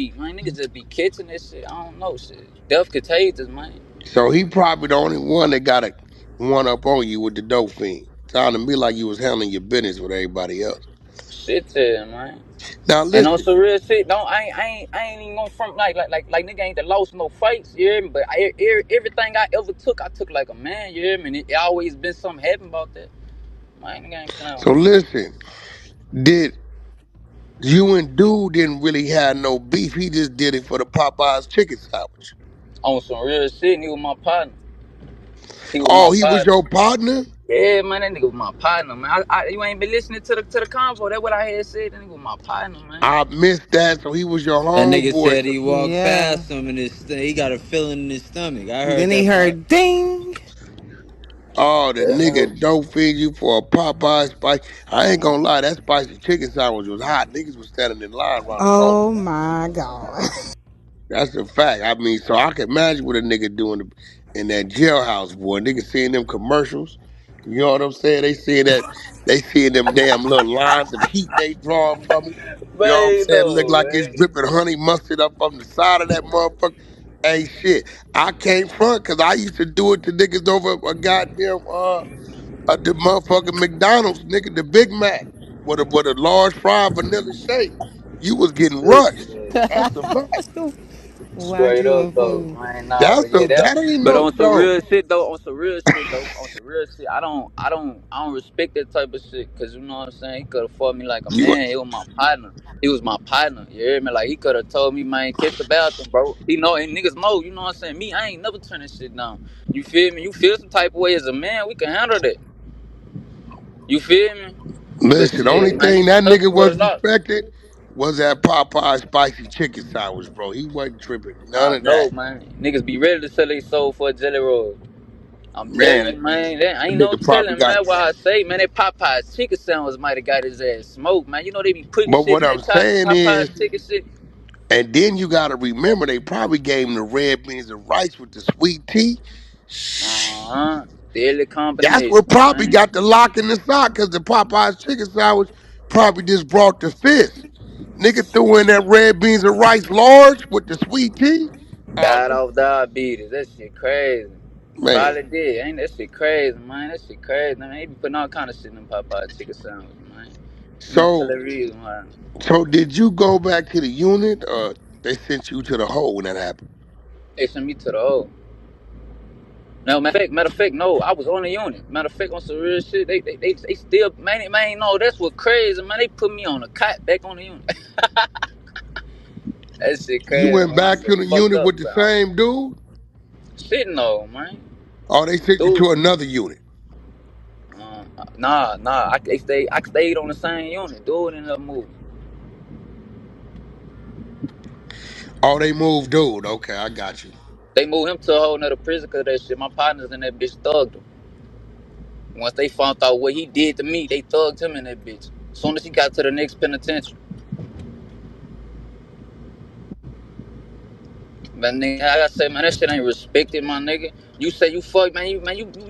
be catching this shit. I don't know shit. Death contagious, man. So he probably the only one that got a one up on you with the dope fiend. Sounded to me like you was handling your business with everybody else. Shit, yeah, man. Now And on listen. some real shit, don't I ain't even gonna front like nigga ain't the lost no fights, you hear me? But everything I ever took, I took like a man, you hear me? And it always been something happen about that. Man, nigga ain't playing with So me. listen. Did you and dude didn't really have no beef? He just did it for the Popeyes chicken sandwich. On some real shit, and he was my partner. He was my Oh, he was partner. your partner? Yeah, man, that nigga was my partner, man. You ain't been listening to the convo. That's what I had said. That nigga was my partner, man. I missed that. So he was your That nigga homeboy. said So he walked yeah. past him and he got a feeling in his stomach. I Then heard he that part. heard ding. oh, the Yeah, man. nigga don't feed you for a Popeye spice. I ain't gonna lie, that spicy chicken sandwich was hot. Niggas was standing in line around the corner. Oh my god. That's a fact. I mean, so I can imagine what a nigga doing in that jailhouse, boy. Niggas seeing them commercials. You know what I'm saying? They seeing them damn little lines of heat they drawing from it. You know what I'm Man, saying? Look no, like it's man. dripping honey mustard up from the side of that motherfucker. Hey, shit. I can't front because I used to do it to niggas over a goddamn the motherfucking McDonald's, nigga, the Big Mac with a large fry vanilla shake. You was getting Shit, rushed. yeah. That's a fact. Whack Straight you up a though, fool. man. Nah, That's but yeah, a that. that ain't But no on some joke. real shit though, on some real shit, I don't respect that type of shit. Cause you know what I'm saying. He could have fought me like a You man. He was my partner. He was my partner. You hear me? Like he could have told me, man, catch the bathroom, bro. He know, and niggas know. You know what I'm saying? Me, I ain't never turning shit down. You feel me? You feel some type of way as a man, we can handle that. You feel me? But listen. The only shit, man, thing you that tough nigga with a was lot. respected was that Popeye spicy chicken sandwich, bro. He wasn't tripping none I of that. know, man. Niggas be ready to sell their soul for a jelly roll. I'm telling Man, you, man. That that ain't no nigga probably telling, got. man. Why I say, man, that Popeye's chicken sandwich might have got his ass smoked, man. You know they be putting But shit what in I'm that saying is, Popeye's chicken shit. and then you got to remember they probably gave him the red beans and rice with the sweet tea. Deadly That's combination, what probably man. got the lock in the sock because the Popeyes chicken sandwich probably just brought the fist. Nigga threw in that red beans and rice large with the sweet tea. Oh, Died off diabetes. That shit crazy. man. Probably did. Ain't that shit crazy, man? That shit crazy. Man, they be putting all kind of shit in them Popeye chicken sandwich, man. I'm gonna tell So, the reason why. so did you go back to the unit or they sent you to the hole when that happened? They sent me to the O. No, matter of fact, no, I was on the unit. Matter of fact, on some real shit, they still, man, no, that's what crazy, man. They put me on a cot back on the unit. That shit You crazy, went man. I'm back to just the fucked unit up, with the but same dude? shit, no, man. Or they sent you Dude, to another unit? nah, I stayed on the same unit. Dude ended up moving. Oh, they moved dude. Okay, I got you. They moved him to a whole nother prison because that shit. My partners in that bitch thugged him. Once they found out what he did to me, they thugged him in that bitch. As soon as he got to the next penitentiary. But nigga, like I say, man, that shit ain't respected, my nigga. You say you fuck, man. You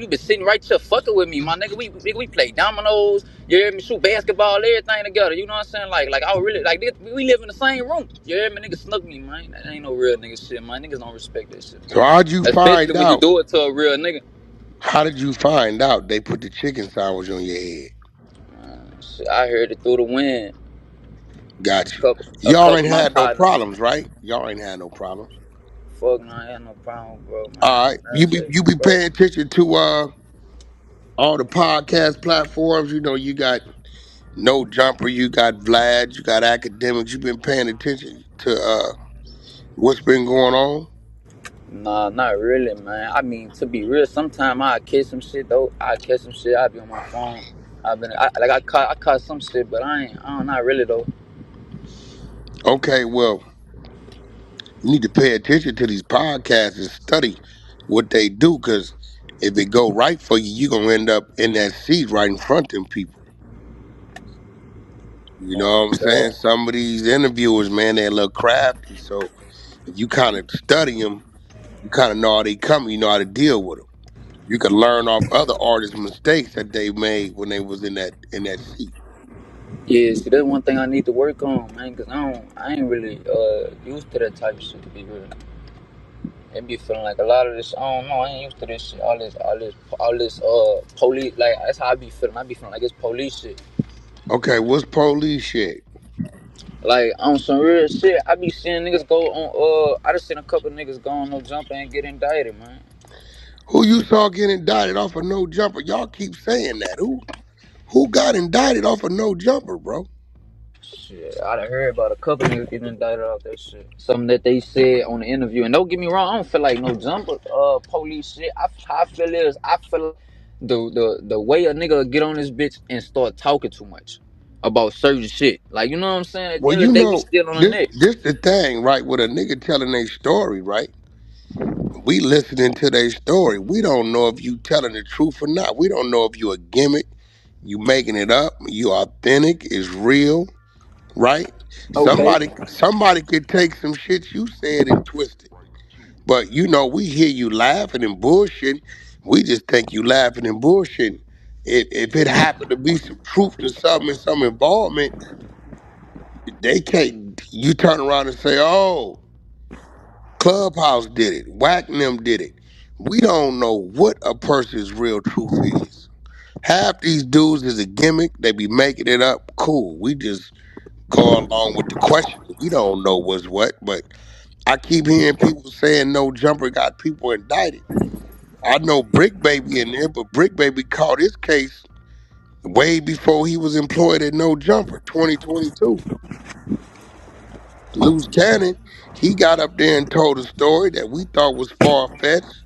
been sitting right here fucking with me, my nigga. We play dominoes, you hear me? Shoot basketball, everything together. You know what I'm saying? Like I really like this. We live in the same room. You hear me? Nigga snuck me, man. That ain't no real nigga shit, man. Niggas don't respect that shit, man. So how'd you Especially find when you out? do it to a real nigga. How did you find out they put the chicken sandwich on your head? Shit, I heard it through the wind. A Got you. couple, a Y'all couple ain't of my had no partners. problems, right? Y'all ain't had no problems. Fuck, no, I had no problem, bro, All man. right. That You be shit, you be bro. paying attention to all the podcast platforms. You know, you got No Jumper, you got Vlad, you got Academics. You been paying attention to what's been going on? Nah, not really, man. I mean, to be real, sometime I catch some shit though. I catch some shit. I be on my phone. I caught some shit, but I don't, not really though. Okay, well, you need to pay attention to these podcasts and study what they do, because if it go right for you, you're gonna end up in that seat right in front of them people. You know what I'm saying? God. Some of these interviewers, man, they're a little crafty. So if you kind of study them, you kind of know how they come, you know how to deal with them. You can learn off other artists' mistakes that they made when they was in that seat. Yeah, see, that's one thing I need to work on, man. Cause I ain't really used to that type of shit to be real. It be feeling like a lot of this. I don't know. I ain't used to this shit. All this police. Like that's how I be feeling. I be feeling like it's police shit. Okay, what's police shit? Like on some real shit, I be seeing niggas go on. I just seen a couple niggas go on no jump and get indicted, man. Who you saw get indicted off of No Jumper? Y'all keep saying that. Who got indicted off of No Jumper, bro? Shit, I done heard about a couple niggas getting indicted off that shit. Something that they said on the interview. And don't get me wrong, I don't feel like no jumper police shit. How I feel is I feel like the way a nigga get on this bitch and start talking too much about certain shit. Like you know what I'm saying? At the Well, end of you the day, we know, still on the this neck. this the thing, right? With a nigga telling their story, right? We listening to their story. We don't know if you telling the truth or not. We don't know if you a gimmick, you making it up, you authentic, is real, right? Okay. Somebody could take some shit you said and twist it. But you know, we hear you laughing and bullshitting. We just think you laughing and bullshitting. If it happened to be some truth to something and some involvement, they can't. You turn around and say, "Oh, Clubhouse did it. Wack and them did it." We don't know what a person's real truth is. Half these dudes is a gimmick. They be making it up. Cool. We just go along with the question. We don't know what's what, but I keep hearing people saying No Jumper got people indicted. I know Brick Baby in there, but Brick Baby caught his case way before he was employed at No Jumper, 2022. Loose Cannon, he got up there and told a story that we thought was far-fetched,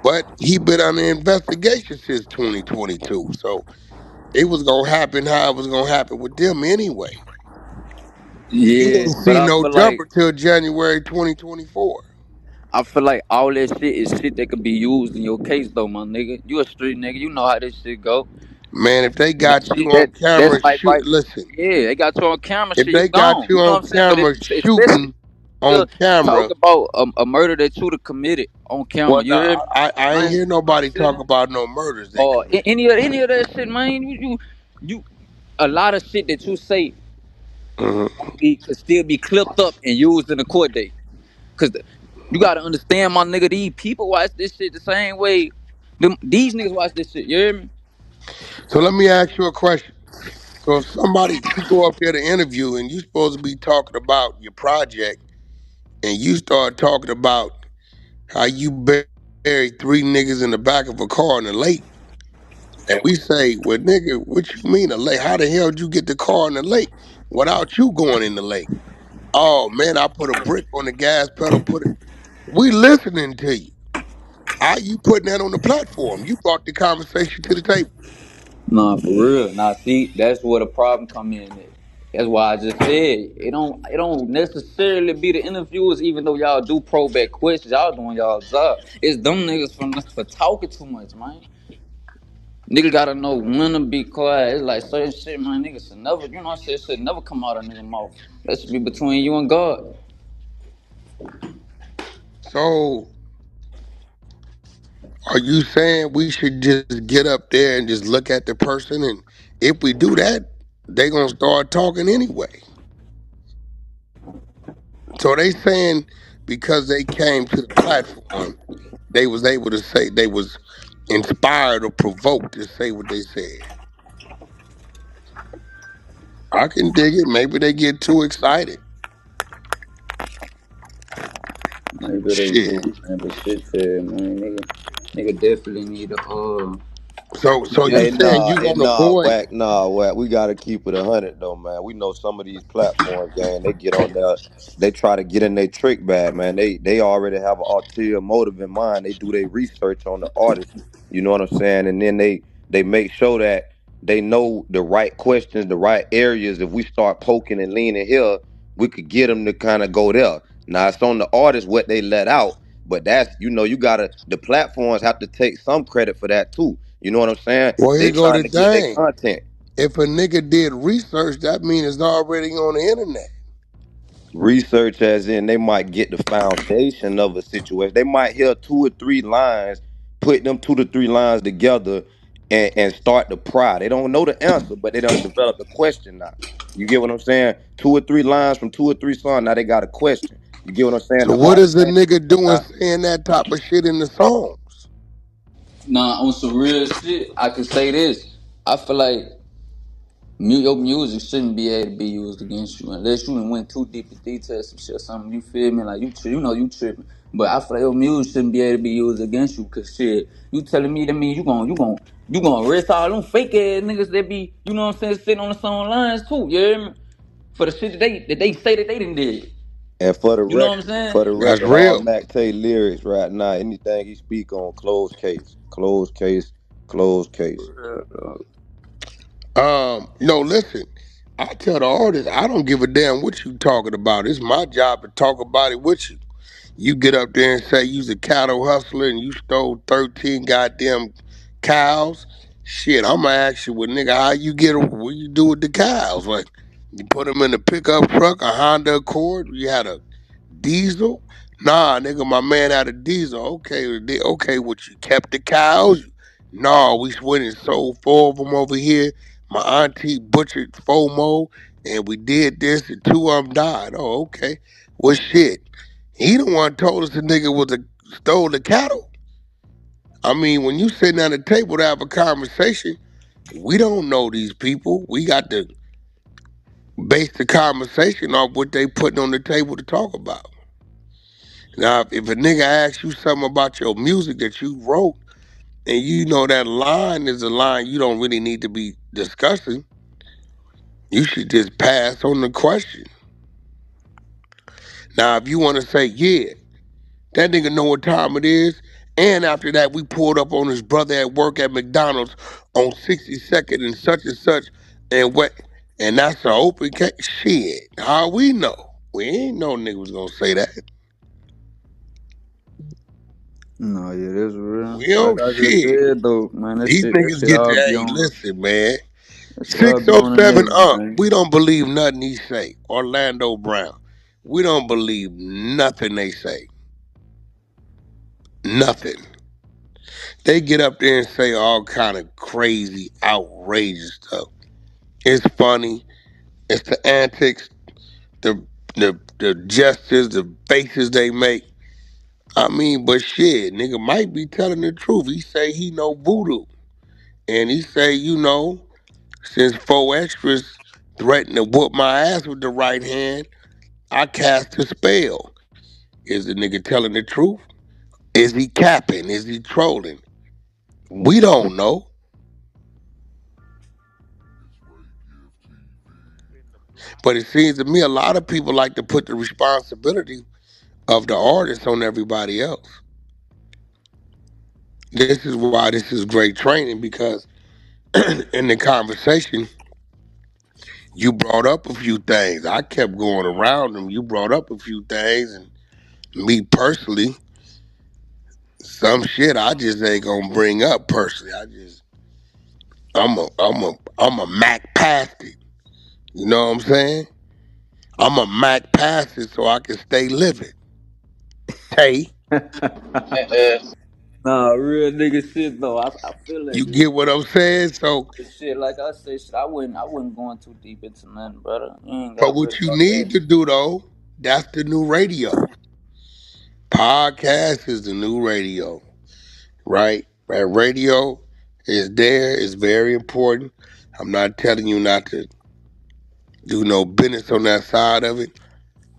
but he been under investigation since 2022. So it was gonna happen how it was gonna happen with them anyway. We Yeah, didn't but see No Jumper till January 2024. I feel like all that shit is shit that could be used in your case though, my nigga. You a street nigga, you know how this shit go. Man, if they That got you shit on that's camera, like shoot. right. Listen, Yeah, they got you on camera, if shit, you they got gone. you You know on what I'm saying? But camera especially shooting on talk camera, about a murder that you'd have committed on camera. well, You no, hear me? I ain't Man, hear you know what nobody I'm talk saying? about no murders they Or committed. any of that shit, man. You a lot of shit that you say Hmm. could still be clipped up and used in a court date. Cause you gotta understand, my nigga, these people watch this shit the same way. These niggas watch this shit. You hear me? So let me ask you a question. So if somebody, you go up there to interview and you supposed to be talking about your project, and you start talking about how you buried three niggas in the back of a car in the lake, and we say, well, nigga, what you mean a lake? How the hell did you get the car in the lake without you going in the lake? Oh man, I put a brick on the gas pedal. We listening to you. How you putting that on the platform? You brought the conversation to the table. Nah, for real. Nah, see, that's where the problem come in at. That's why I just said it don't necessarily be the interviewers, even though y'all do probate questions, y'all doing y'all job. It's them niggas for talking too much, man. Nigga gotta know when to be quiet. It's like certain shit, man. Niggas should never, you know what I'm saying? Should never come out of nigga mouth. That should be between you and God. So are you saying we should just get up there and just look at the person, and if we do that, they gonna start talking anyway? So they saying because they came to the platform, they was able to say they was inspired or provoked to say what they said. I can dig it. Maybe they get too excited. Maybe they Shit. do, man. But shit, said, man, nigga definitely need a So you Hey, definitely. saying nah, you hey, gonna nah, avoid? Wack, nah, Wack. We gotta keep it 100 though, man. We know some of these platforms, gang. They get on there, they try to get in their trick bag, man. They already have an ulterior motive in mind. They do their research on the artist. You know what I'm saying? And then they make sure that they know the right questions, the right areas. If we start poking and leaning here, we could get them to kind of go there. Now it's on the artist what they let out, but that's you gotta the platforms have to take some credit for that too. You know what I'm saying? Well, They here go trying the to get their thing. content. If a nigga did research, that means it's already on the internet. Research as in they might get the foundation of a situation. They might hear 2 or 3 lines, put them 2 to 3 lines together and start to pry. They don't know the answer, but they done developed a question now. You get what I'm saying? 2 or 3 lines from 2 or 3 songs, now they got a question. You get what I'm saying? So The what artist is a ain't nigga doing now. saying that type of shit in the songs? Nah, on some real shit, I can say this. I feel like your music shouldn't be able to be used against you unless you done went too deep in details some shit or something. You feel me? Like you know you tripping, but I feel like your music shouldn't be able to be used against you. Cause shit, you telling me that mean you gonna arrest all them fake ass niggas that be you know what I'm saying sitting on the song lines too. You hear me? For the shit that they say that they done did. And You know what I'm saying? for the That's record, all real. Mactay lyrics right now, anything he speak on, closed case, closed case, closed case. No, listen. I tell the artist, I don't give a damn what you talking about. It's my job to talk about it with you. You get up there and say you's a cattle hustler and you stole 13 goddamn cows. Shit, I'm gonna ask you, well, nigga, how you get 'em? What you do with the cows? Like, you put them in a pickup truck, a Honda Accord. You had a diesel? Nah, nigga, my man had a diesel. Okay, okay, what you kept the cows? Nah, we went and sold 4 of them over here. My auntie butchered 4 more, and we did this, and 2 of them died. Oh, okay. Well, shit. He the one told us the nigga stole the cattle. I mean, when you sitting at the table to have a conversation, we don't know these people. We got to base the conversation off what they putting on the table to talk about. Now, if a nigga asks you something about your music that you wrote, and you know that line is a line you don't really need to be discussing, you should just pass on the question. Now, if you want to say, yeah, that nigga know what time it is. And after that, we pulled up on his brother at work at McDonald's on 62nd and such, and what? And that's an open case. Shit, how we know? We ain't know nigga was gonna say that. No, yeah, that's real. We Like don't I just shit. said though, man, These that niggas shit get to, all be hey, on. listen, man. That shit all be on a 607 nigga, up. man. We don't believe nothing he say. Orlando Brown. We don't believe nothing they say. Nothing. They get up there and say all kind of crazy, outrageous stuff. It's funny. It's the antics, the the gestures, the faces they make. I mean, but shit, nigga might be telling the truth. He say he know voodoo. And he say, since 4 extras threatened to whoop my ass with the right hand, I cast a spell. Is the nigga telling the truth? Is he capping? Is he trolling? We don't know. But it seems to me a lot of people like to put the responsibility of the artist on everybody else. This is why this is great training because in the conversation, you brought up a few things. I kept going around them. You brought up a few things, and me personally, some shit I just ain't gonna bring up personally. I'm a Mac past it. You know what I'm saying? I'm a Mac past it so I can stay living. Tay. Nah, real nigga shit though. I feel that You get what I'm saying? So, but shit. Like I say, shit. I wouldn't going too deep into nothing, brother. You ain't but gotta worry what you about need that. to do though, that's the new radio. Podcast is the new radio, right? That radio is there. It's very important. I'm not telling you not to do no business on that side of it,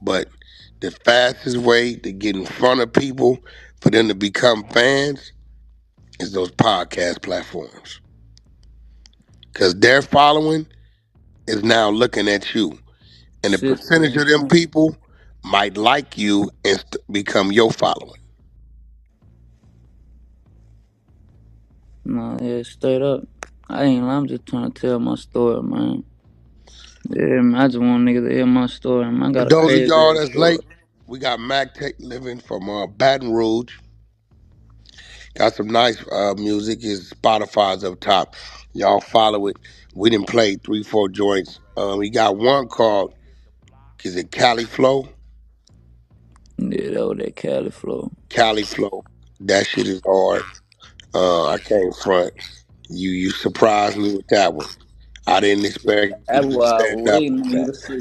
but the fastest way to get in front of people for them to become fans is those podcast platforms. Because their following is now looking at you. And a Shit. percentage of them people might like you and become your following. Nah, yeah, straight up. I ain't. I'm just trying to tell my story, man. Yeah, man. I just want niggas to hear my story, man. I For got a those of crazy y'all ass that's story. late, we got Mactay Livinn from Baton Rouge. Got some nice music. His Spotify's up top. Y'all follow it. We done played 3, 4 joints. We got one called, is it Cali Flow? Yeah, that was that Cali flow. Cali Flow. That shit is hard. I can't front. You surprised me with that one. I didn't expect you That's to why I stand was up waiting with on you that. to see.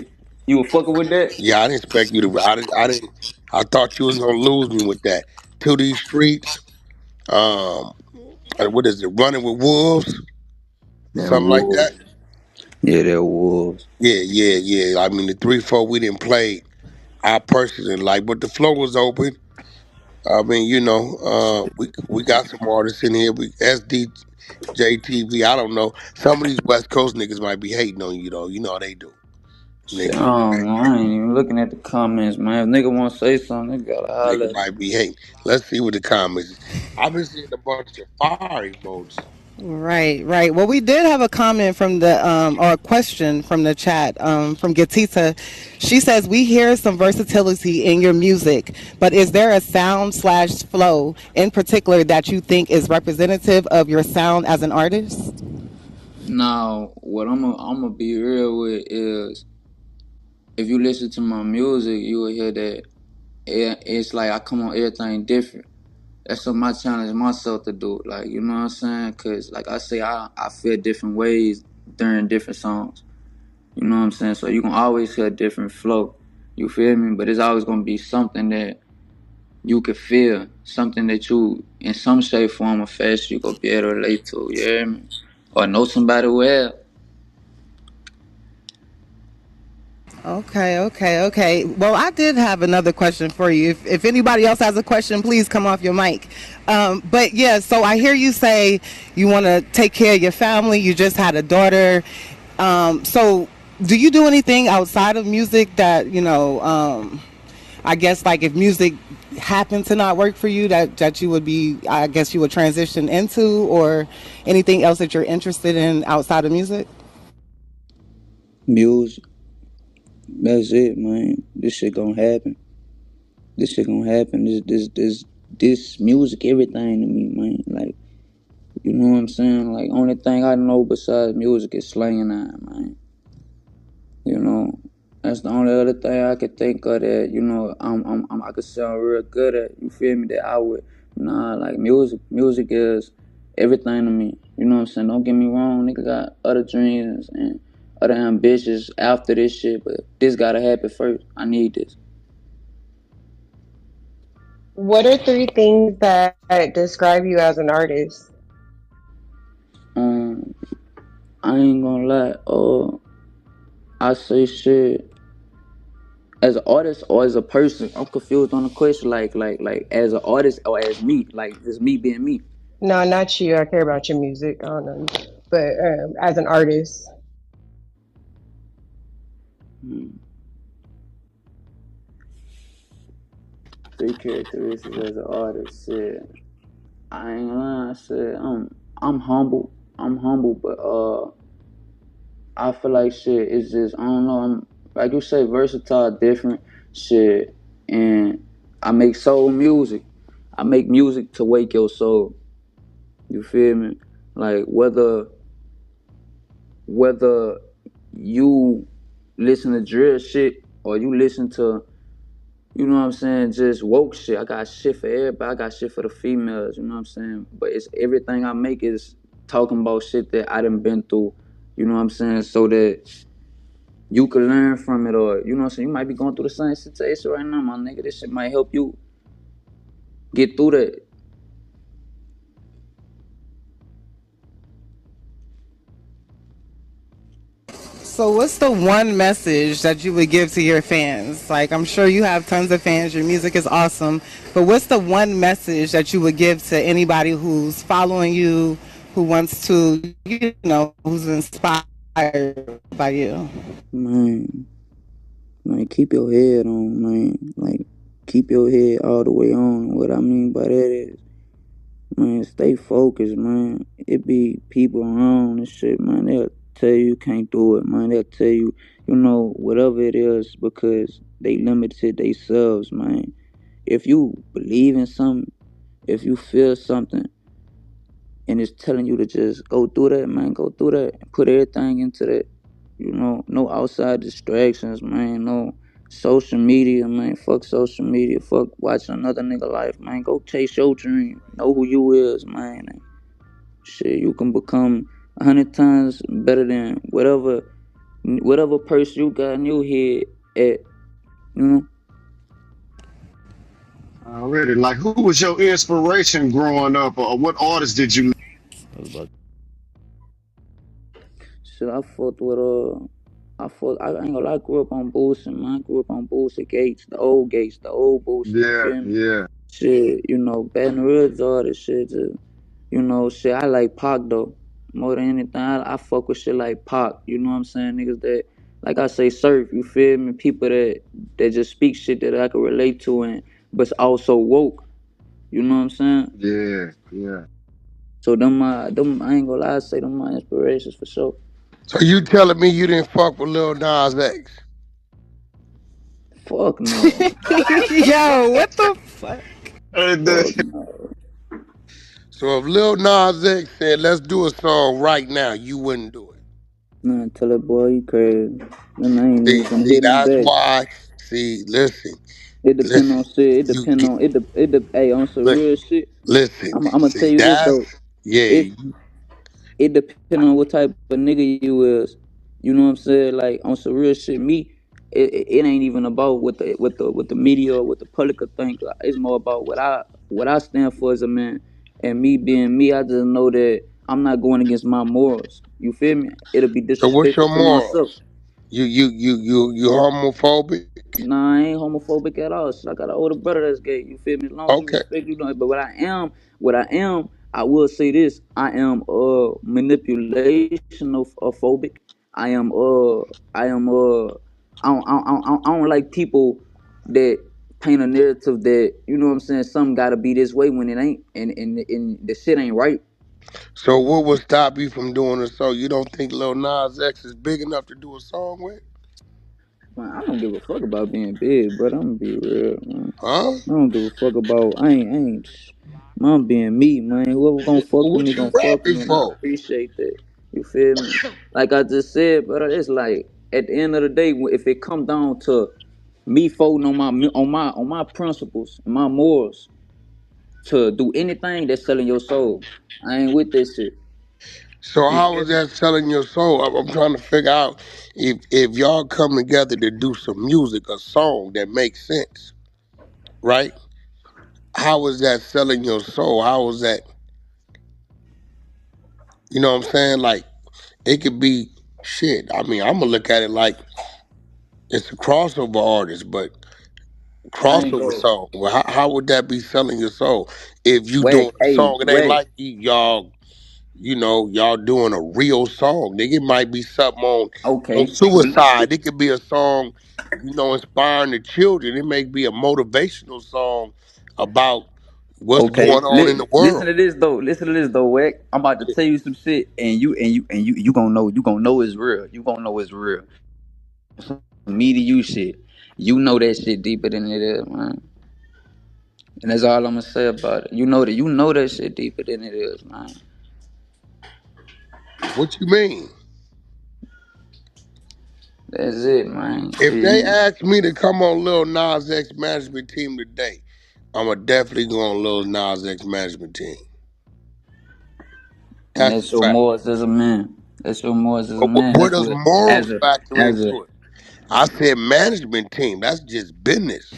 You were fucking with that? Yeah, I didn't expect you to. I didn't. I thought you was gonna lose me with that. To these streets. Um, what is it? Running with wolves, That something like that. was. Yeah, that was. Yeah, yeah, yeah. I mean, the 3, 4 we didn't play. I personally like, but the floor was open. I mean, we got some artists in here. We SDJTV. I don't know. Some of these West Coast niggas might be hating on you though. You know how they do. Shit, I Nigga, don't know. I ain't even looking at the comments, man. If nigga want to say something, they gotta nigga holler. might be hating. Let's see what the comments is. I've been seeing a bunch of fire emojis. Right, right. Well, we did have a comment from the or a question from the chat from Gatita. She says we hear some versatility in your music, but is there a sound slash flow in particular that you think is representative of your sound as an artist? Now, what I'm gonna be real with is, if you listen to my music, you will hear that it's like I come on everything different. That's what my challenge myself to do. Like, you know what I'm saying? Cause like I say, I feel different ways during different songs. You know what I'm saying? So you can always hear a different flow. You feel me? But it's always gonna be something that you can feel, something that you, in some shape, form, or fashion, you gonna be able to relate to. You hear me? Or know somebody well. Okay, okay, okay. Well, I did have another question for you. If anybody else has a question, please come off your mic. But yeah, so I hear you say you want to take care of your family. You just had a daughter. So do you do anything outside of music that, I guess like if music happened to not work for you that you would be, I guess you would transition into, or anything else that you're interested in outside of music? Music. That's it, man. This shit gonna happen. This shit gonna happen. This music, everything to me, man. Like, you know what I'm saying? Like, only thing I know besides music is slanging on, man. You know, that's the only other thing I could think of that, I could sound real good at. You feel me? That I would, nah, like music is everything to me. You know what I'm saying? Don't get me wrong, nigga got other dreams and other ambitions after this shit, but this gotta happen first. I need this. What are three things that describe you as an artist? Um, I ain't gonna lie. I say shit as an artist or as a person. I'm confused on the question. Like as an artist or as me. Like just me being me. No, not you. I care about your music. I don't know. But as an artist, Hmm. Three characteristics as an artist. Shit. I ain't lying. Shit. I'm humble. I'm humble, but I feel like shit. It's just I don't know. I'm like you say, versatile, different shit, and I make soul music. I make music to wake your soul. You feel me? Like whether you listen to drill shit or you listen to You know what I'm saying? Just woke shit. I got shit for everybody. I got shit for the females. You know what I'm saying? But it's everything I make is talking about shit that I done been through. You know what I'm saying? So that you can learn from it, or you know what I'm saying. You might be going through the same situation right now, my nigga. This shit might help you get through that. So what's the one message that you would give to your fans? Like, I'm sure you have tons of fans. Your music is awesome. But what's the one message that you would give to anybody who's following you, who wants to, who's inspired by you? Man, keep your head on, man. Like, keep your head all the way on. What I mean by that is, man, stay focused, man. It be people around and shit, man. They'll tell you can't do it, man. They'll tell you, whatever it is, because they limited themselves, man. If you believe in something, if you feel something, and it's telling you to just go through that, man, go through that. And put everything into that. No outside distractions, man. No social media, man. Fuck social media. Fuck watching another nigga life, man. Go chase your dream. Know who you is, man. And shit, you can become 100 times better than whatever person you got in your head at, you know. Already, like, who was your inspiration growing up, or what artists did you? Shit, I ain't gonna lie, I grew up on Boosie, man. I grew up on Boosie Gates, the old Boosie, you Yeah, feel me? yeah, Shit, Baton Rouge artists, shit, shit, I like Pac though. More than anything, I fuck with shit like Pac, you know what I'm saying? Niggas that, like I say, surf, you feel me? People that just speak shit that I can relate to, and but also woke, you know what I'm saying? yeah, yeah. So them I ain't gonna lie, I say them my inspirations for sure. So you telling me you didn't fuck with Lil Nas X? Fuck no. Yo, what the fuck? And, Fuck no. So if Lil Nas X said, let's do a song right now, you wouldn't do it. Man, tell that boy he crazy. Then I ain't even finna See, hit him that's back. why. See, listen, It depend listen. on shit. It You depend get, on hey, on some li- real shit. listen. I'm gonna tell See, you this that's though. yeah. It it depend on what type of nigga you is. You know what I'm saying? Like on some real shit. Me, it ain't even about what the media or what the public could think. It's more about what I stand for as a man. And me being me, I just know that I'm not going against my morals. You feel me? It'll be So what's disrespectful your to myself. morals? You homophobic? Nah, I ain't homophobic at all. So I got an older brother that's gay. You feel me? As long as you Okay. respect, But what I am, I will say this: I am manipulational phobic. I am I am I don't like people that paint a narrative that what I'm saying. Something got to be this way when it ain't, and the shit ain't right. So what would stop you from doing a song? You don't think Lil Nas X is big enough to do a song with? Man, I don't give a fuck about being big, but I'm gonna be real, man. Huh? I don't give a fuck about. Man, I'm being me, man. Whoever gonna fuck with me, What you gonna fuck with rapping me, and I for? appreciate that. You feel me? Like I just said, brother, it's like at the end of the day, if it come down to me folding on my principles and my morals to do anything that's selling your soul, I ain't with this shit. So You how feel is me? that selling your soul? I'm trying to figure out if y'all come together to do some music, a song that makes sense, right? How is that selling your soul? How is that, you know what I'm saying? Like, it could be shit. I mean, I'm gonna look at it like it's a crossover artist, but I ain't crossover go song. Well, how would that be selling your soul? If you Wack. doing a Hey, song, it ain't Wack. like y'all, y'all doing a real song. Nigga, it might be something on Okay, suicide. It could be a song, inspiring the children. It may be a motivational song about what's Okay, going on in the listen world. to this though. Listen to this though, Wack. I'm about to tell you some shit, and you gonna know. You gonna know it's real. You gonna know it's real. Me to you shit. You know that shit deeper than it is, man. And that's all I'm gonna say about it. You know that shit deeper than it is, man. What you mean? That's it, man. If Shit, they you. ask me to come on Lil Nas X management team today, I'ma definitely go on Lil Nas X management team. And That's a that's your fact. morals as a man. That's your morals as a But man. where That's does what morals as a factor as a into it? I said management team. That's just business.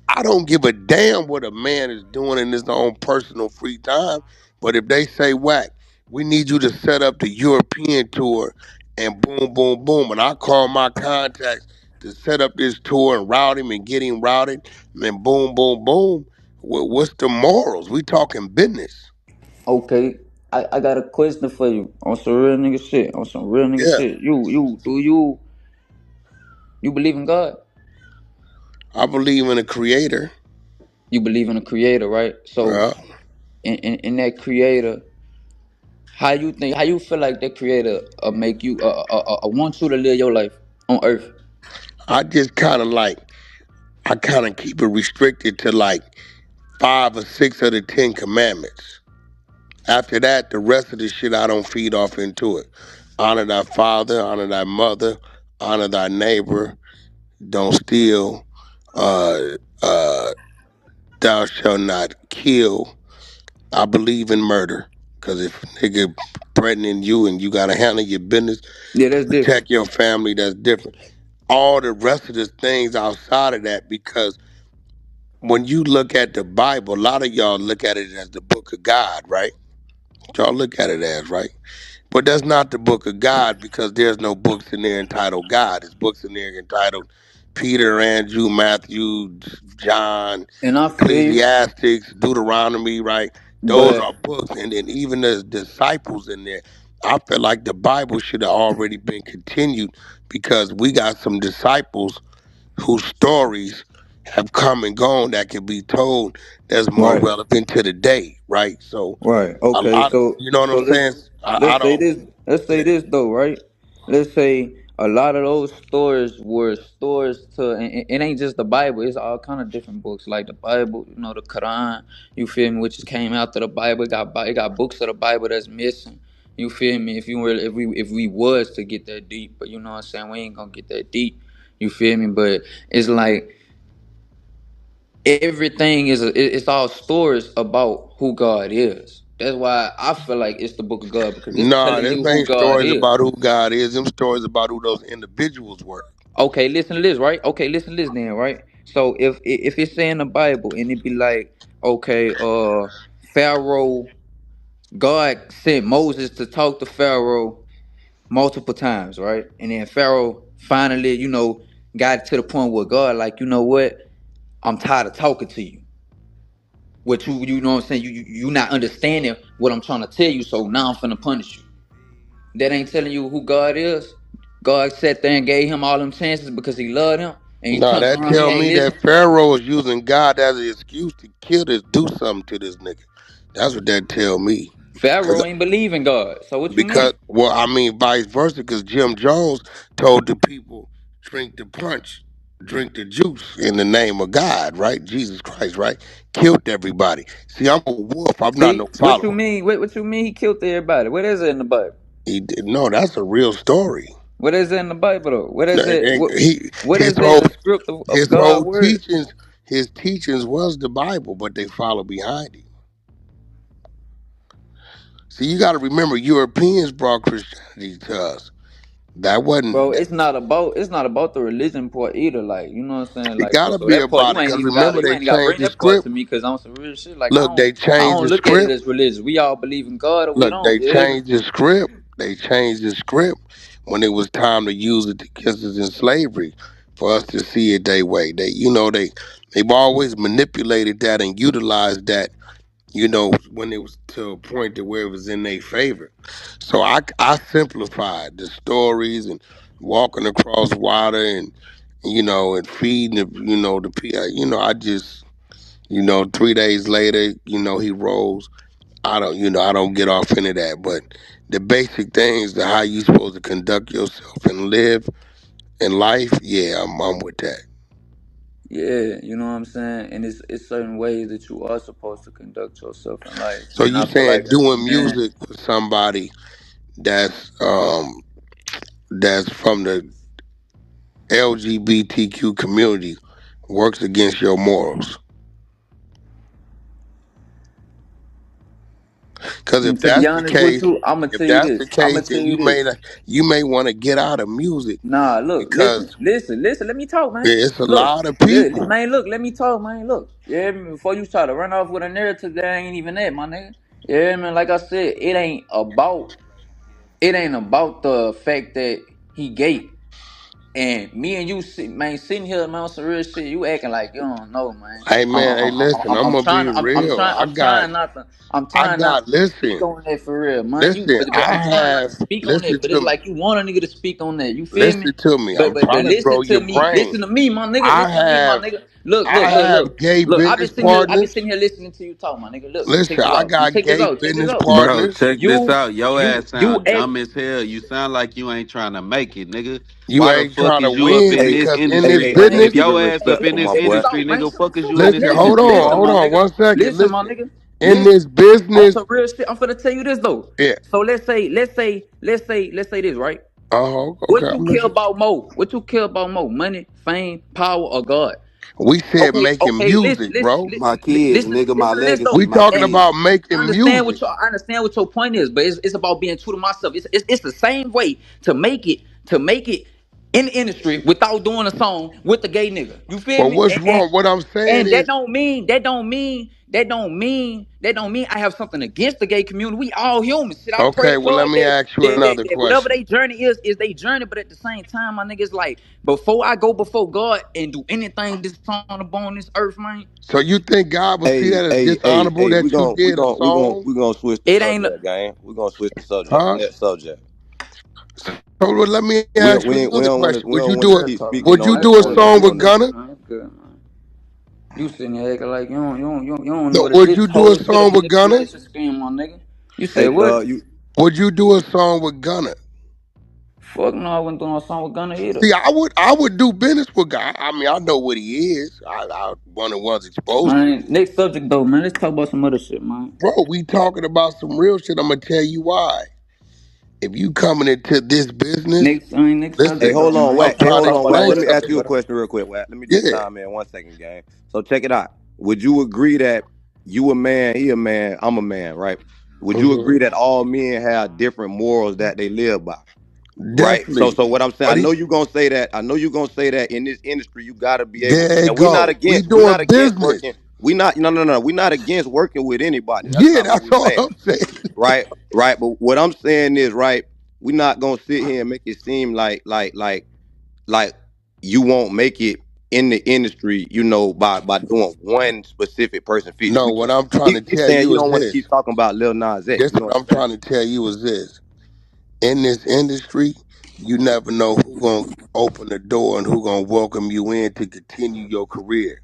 I don't give a damn what a man is doing in his own personal free time. But if they say, Wack, we need you to set up the European tour and boom, boom, boom, and I call my contacts to set up this tour and route him and get him routed, and then boom, boom, boom. What's the morals? We talking business. okay. I got a question for you on some real nigga shit. On some real nigga Yeah, shit. You believe in God? I believe in a creator. You believe in a creator, right? So Uh, in that creator, how you feel like that creator make you want you to live your life on earth? I just kind of like, I kind of keep it restricted to like 5 or 6 of the 10 commandments. After that, the rest of the shit I don't feed off into it. Honor thy father, honor thy mother, honor thy neighbor, don't steal, uh, uh, thou shalt not kill. I believe in murder. Cause if a nigga threatening you and you gotta handle your business, Yeah, that's different. protect your family, that's different. All the rest of the things outside of that, because when you look at the Bible, a lot of y'all look at it as the book of God, right? Y'all look at it as, right? But that's not the book of God because there's no books in there entitled God. There's books in there entitled Peter, Andrew, Matthew, John, And I feel you, Ecclesiastics, Deuteronomy, right? Those but are books. And then even the disciples in there. I feel like the Bible should have already been continued because we got some disciples whose stories have come and gone that can be told that's more right. relevant to the day, right? So Right. a Okay. lot, So you know what so I'm saying? I let's say don't. this. Let's say Yeah. this though, right? Let's say a lot of those stores were stores to, and it ain't just the Bible. It's all kind of different books, like the Bible, the Quran. You feel me? Which came after the Bible. It got books of the Bible that's missing. You feel me? If we was to get that deep, but you know what I'm saying, we ain't gonna get that deep. You feel me? But it's like everything it's all stories about who God is. That's why I feel like it's the book of God because it's Nah, telling this you who ain't God stories is. about who God is. Them stories about who those individuals were. Okay, listen to this, right? Okay, listen to this then, right? So if it's saying the Bible and it be like, okay, Pharaoh, God sent Moses to talk to Pharaoh multiple times, right? And then Pharaoh finally, got to the point where God, like, you know what? I'm tired of talking to you. What you know what I'm saying? You not understanding what I'm trying to tell you, so now I'm finna punish you. That ain't telling you who God is. God sat there and gave him all them chances because he loved him, and he Nah, turned that around. He tell ain't me listen. that Pharaoh is using God as an excuse to kill this, do something to this nigga. That's what that tell me. Pharaoh ain't believe in God. So what you Because mean? well, I mean vice versa, because Jim Jones told the people, drink the punch, drink the juice in the name of God, right? Jesus Christ, right? Killed everybody. See, I'm a wolf, I'm not See no what you follower. mean? What you mean? He killed everybody. What is it in the Bible? He did no, that's a real story. What is it in the Bible though? What is it? And What his is it in whole the script of his God's whole word? teachings was the Bible, but they follow behind him. See, you gotta remember Europeans brought Christianity to us. That wasn't Bro, it's not about the religion part either. Like, you know what I'm saying? it Like, so gotta so be that part about you it, ain't because even gotta remember you they ain't gotta changed bring the that part script. to me because on some real shit. Like, I Look, don't they I changed don't the look at it script. as religion. We all believe in God or we Look, don't. they You hear me? changed the script. They changed the script when it was time to use it against us in slavery for us to see it their way. They've always manipulated that and utilized that, when it was to a point to where it was in their favor. So I simplified the stories and walking across water and feeding the people. I just 3 days later, he rose. I don't get off into that, but the basic things, the how you supposed to conduct yourself and live in life, yeah, I'm with that. Yeah, you know what I'm saying? And it's certain ways that you are supposed to conduct yourself in life. So And you I feel like saying as a doing man, music for somebody that's that's from the LGBTQ community works against your morals. Because if To be that's the honest with case, you, I'ma if tell you that's this. the I'ma case, tell then you this. you may want to get out of music Nah, look, listen, because listen, listen. Let me talk, man. it's a Look, lot of people. man. Look, let me talk, man. Look, yeah, man, before you try to run off with a narrative that ain't even that, my nigga. Yeah, man. Like I said, it ain't about the fact that he gay. And me and you, man, sitting here, man, on some real shit. You acting like you don't know, man. Hey man, hey listen, I'm I'm gonna be trying. real. I'm trying not to. I'm trying not to speak Listen, on that for real, man. listen. But I I'm trying not have to speak on listen that. But to it's me. like you want a nigga to speak on that. You feel me? Listen to me. I'm But trying to listen grow to your me. brain. Listen to me, my nigga. I Listen to me, my have nigga. Look, look, I look, look, have gay look. I've been business sitting here. I've been partners. sitting here listening to you talk, my nigga. Look, Listen, check this I out. got Check this gay out. Check this business out. Bro, partners. check this You, out. Your ass you sound act. dumb as hell. You sound like you ain't trying to make it, nigga. You Why the ain't fuck trying to is you up win in Hey, this because in hey, this hey, industry? hey, If business, keep it your ass up in respectful, this my Check boy. this out, industry, man. nigga, fuck is So you in like, this listen, listen, industry listen, for? my hold on nigga. one second. Listen, my Listen. nigga. In Listen. this On business, some real shit, I'm finna tell you this though. yeah. So let's say this, right? Oh, okay, What you I'm care listening. about more? What you care about more? Money, fame, power, or God? We said Okay, making okay, listen, music, listen, bro. My kids, nigga, my listen to this legacy, though. We my talking And about kids. making music. I understand what your point is, but it's about being true to myself. It's the same way to make it in the industry without doing a song with the gay nigga. You feel Well, me? what's wrong? What I'm saying And that is, don't mean I have something against the gay community. We all humans. Shit, I pray okay, to well, let God me that, ask you that, that, another that whatever question. they journey is they journey. But at the same time, my niggas, like before I go before God and do anything dishonorable on this earth, man, So you think God would see Hey, that as hey, hey, dishonorable hey, that you did a song? we gonna switch the it ain't. subject, gang. We gonna switch the subject. Huh? Next subject. So well, let me ask you We another don't want to question. we don't want to keep speaking Would you on That's that do a good, point if man. song you That's don't with need good, to. Gunna? man. That's good, man. You sitting here acting like you don't know No, what it would is. you do a Total shit song up in with this Gunna? creation scheme, my nigga. You said Hey, what? you Would you do a song with Gunna? Fuck no, I wouldn't do no song with Gunna either. See, I would do business with God. I mean, I know what he is. I one of the ones exposed to Man, him. next subject though, man. Let's talk about some other shit, man. Bro, we talking about some real shit. I'm gonna tell you why. If you coming into this business, Next Hey, subject listen, though, hold on, man. I'm Wack. Hey, Let's trying hold to talk on, about some Wack. explain Let other me ask shit, you something. a brother. question real quick, Wack. Let me just Yeah, chime in 1 second, gang. So check it out. Would you agree that you a man, he a man, I'm a man, right? Would you hmm agree that all men have different morals that they live by? Right. So definitely. what I'm saying, I But he, know you gonna say that. I know you gonna say that in this industry, you gotta be able. there it And we're not go. We against. We're not doing against business. working. We not. No, no, no. We're not against working with anybody. That's Yeah, not what that's we're all saying. I'm saying. Right. Right. But what I'm saying is, right. We're not gonna sit here and make it seem like you won't make it in the industry. You know, by doing one specific person feature. No, We what can. I'm trying to You tell saying you you is don't want to this. keep talking about Lil Nas X. This You know what what I'm I'm saying? trying to tell you is this. In this industry, you never know who gonna open the door and who gonna welcome you in to continue your career.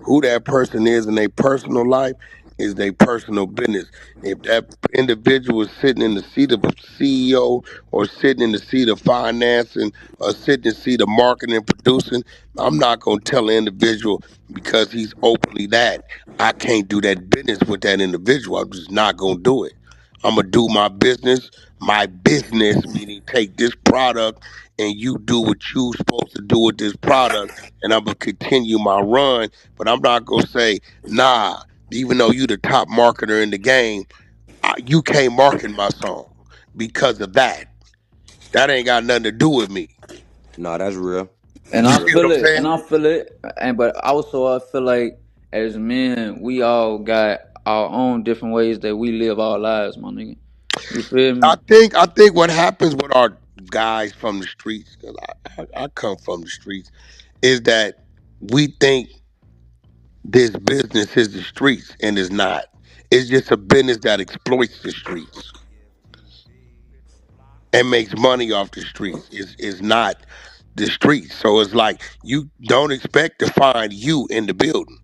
Who that person is in their personal life is their personal business. If that individual is sitting in the seat of a CEO or sitting in the seat of financing or sitting in the seat of marketing and producing, I'm not gonna tell an individual because he's openly that I can't do that business with that individual. I'm just not gonna do it. I'm gonna do my business, meaning take this product and you do what you supposed to do with this product, and I'm gonna continue my run. But I'm not gonna say, nah, even though you the top marketer in the game, you can't market my song because of that. That ain't got nothing to do with me. No, that's real. And That's You I see real. what feel I'm it, saying? and I feel it, and but also I feel like as men, we all got our own different ways that we live our lives, my nigga. You feel me? I think what happens with our guys from the streets, because I come from the streets, is that we think this business is the streets, and it's not. It's just a business that exploits the streets and makes money off the streets. Is not the streets. So it's like you don't expect to find you in the building.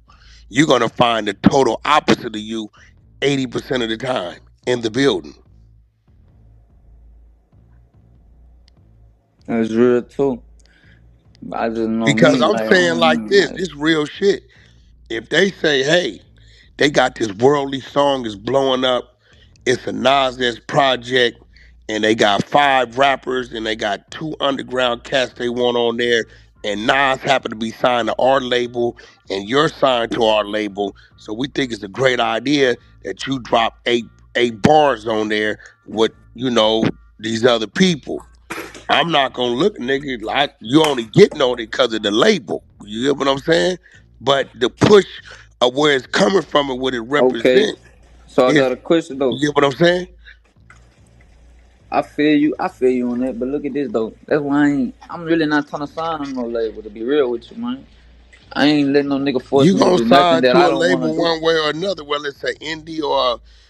You're gonna find the total opposite of you 80% of the time in the building. That's real too. I just know Because me, I'm like, saying like this real shit. If they say, hey, they got this worldly song is blowing up, it's a Nas X project, and they got 5 rappers and they got 2 underground cats they want on there, and Nas happened to be signed to our label, and you're signed to our label. So we think it's a great idea that you drop eight bars on there with these other people. I'm not gonna look, nigga, like you only getting on it because of the label. You get what I'm saying? But the push of where it's coming from and what it Okay. represents So I is, got a question though. you get what I'm saying? I feel you on that, but look at this though. That's why I'm really not trying to sign on no label, to be real with you, man. I ain't letting no nigga force You me to gonna do nothing sign that I to a don't wanna label do. one way or another, whether it's an indie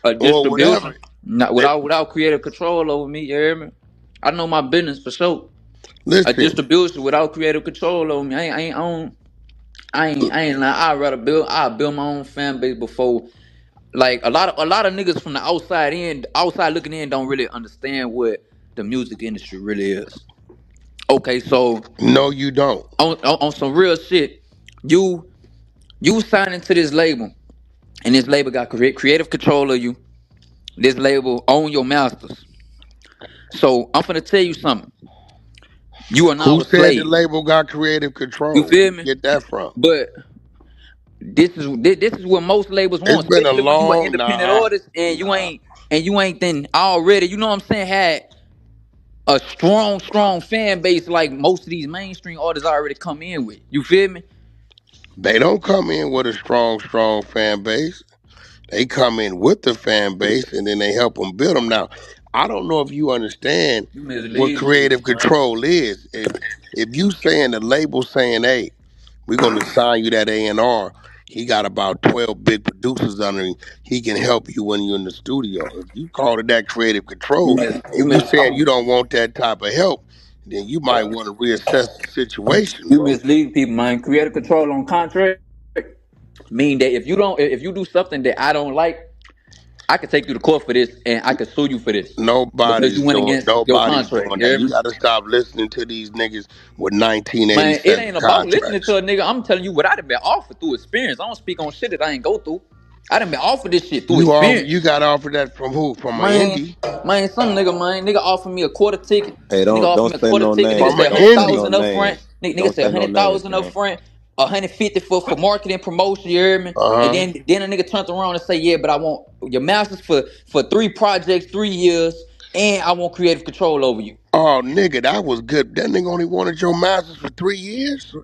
A or whatever. distribution, not That, without creative control over me, you hear me? I know my business for sure. A listen, distribution without creative control over me, I ain't like I build my own fan base before. Like a lot of niggas from the outside looking in don't really understand what the music industry really is. Okay, so no, you don't. on some real shit, you you sign into this label, and this label got creative control of you. This label own your masters. So I'm finna tell you something. You are now Who a said the slave. label got creative You control? Where feel you me? get that from? But this is what most labels It's want, been a especially when you an long independent nah, artist and nah. you ain't then already, you know what I'm saying, had a strong fan base like most of these mainstream artists already come in with. You feel me? They don't come in with a strong fan base. They come in with the fan base and then they help them build them. Now, I don't know if you understand You what misleading creative people, man. control is. If you saying the label saying, "Hey, we're gonna sign you that A&R," he got about 12 big producers under him. He can help you when you're in the studio. If you call it that creative You control mis you and you mis saying you don't want that type of help, then you might want to reassess the situation, you bro. misleading people, man. Creative control on contract mean that if you do something that I don't like, I could take you to court for this and I could sue you for this because you went against your Nobody's contract. doing You that. hear You me? gotta stop listening to these niggas with Man, it 1987 ain't about listening contracts. to a nigga. I'm telling you what I done been offered through experience. I don't speak on shit that I ain't go through. I done been offered this shit through You experience. got offered that from who? From an Man, indie? some nigga offered me a quarter ticket. Hey, Nigga offered don't me a say quarter no ticket. Nigga names. From said an hundred Don't say no indie? thousand up front. names. Nigga Don't said say no names, 100,000 up gang. front, 150 for marketing promotion. You hear me? And Uh-huh. then a nigga turned around and say, yeah, but I want your masters for 3 projects, 3 years, and I want creative control over you. Oh nigga, that was good. That nigga only wanted your masters for 3 years?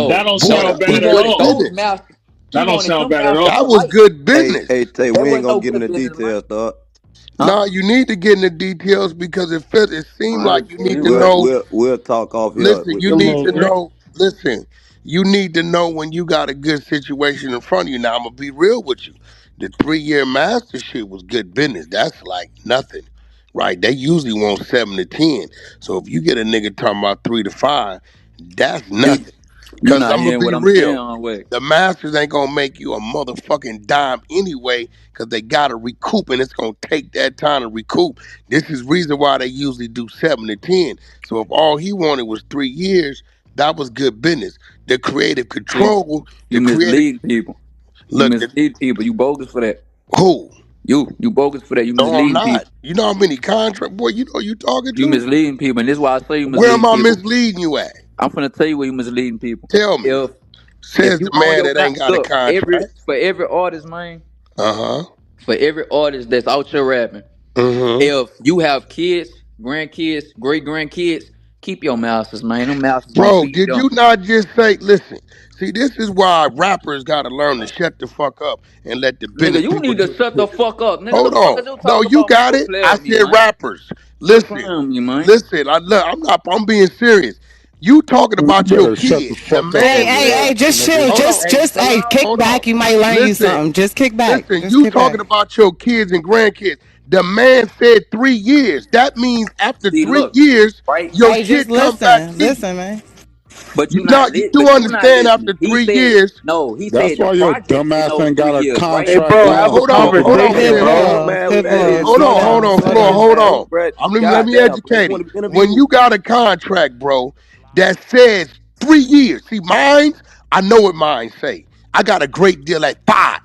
That No, don't Boy, sound that he was bad at good wanted all. those business. masters. He That don't wanted sound them bad at masters all. That for was life. good Hey, business. hey, Tay, That we ain't wasn't gonna no get in good the business, man. details, dog. Huh? No, you need to get in the details because it seemed All right, like you well, need you to right. know. We'll talk off here. Listen, you Come need on, to man. know. Listen, you need to know when you got a good situation in front of you. Now, I'm gonna be real with you. The 3-year mastership was good business. That's like nothing, right? They usually want 7 to 10. So if you get a nigga talking about 3 to 5, that's You nothing. you Cause not I'm gonna hearing be what I'm saying, real. on way. The masters ain't gonna make you a motherfucking dime anyway, cause they gotta recoup, and it's gonna take that time to recoup. This is reason why they usually do 7 to 10. So if all he wanted was 3 years, that was good business. The creative See, control, you the creative mislead people. You look, mislead people. You bogus for that. who? You bogus for that. You No, I'm misleading not. people. You know how many contract boy, you know you talking You to? misleading people, and this is why I say you Where am misleading I people. misleading you at? I'm finna tell you where you misleading people. Tell me. If Says you the own man your that ain't got a look contract. for every artist, man, Uh-huh. for every artist that's out here rapping, Mm-hmm. if you have kids, grandkids, great grandkids, keep your masters, man. Them masters gonna Bro, feed did them. you not just say, listen, see, this is why rappers gotta learn to shut the fuck up and let the Nigga, business you people need to do shut the the business. fuck up. Nigga, the Hold fuck is on. you No, talking you about, man? got Quit it. I playing with me, said man. rappers. Quit Listen, playing with me, man. listen. I'm being serious. You talking You about your better shut the kids. The fuck up Hey, man on hey, your hey, said, ass, just chill. nigga. hold on, Hey, kick hold on. back. You might learn you Listen, something. Just kick back. listen, Just you kick back. talking about your kids and grandkids. The man said 3 years. That means after See, three look, years, right? your Hey, just shit come back listen. to you. Listen, man. You do But you not understand listening. after 3 years. No, he That's said the why your projects in dumbass those ain't got a 3 years, right? Hey, contract bro, have a now, Hold on, conversation, stupid Hold ass. bro. on, Pitbull. man. Hey, Pitbull. we Slow gotta down. Slow hey, down. hold man, on. bro. Let me Goddamn, bro. You educate want him. to be When interviewed? you got a contract, bro, that says 3 years. See, mine, I know what mine say. I got a great deal at 5,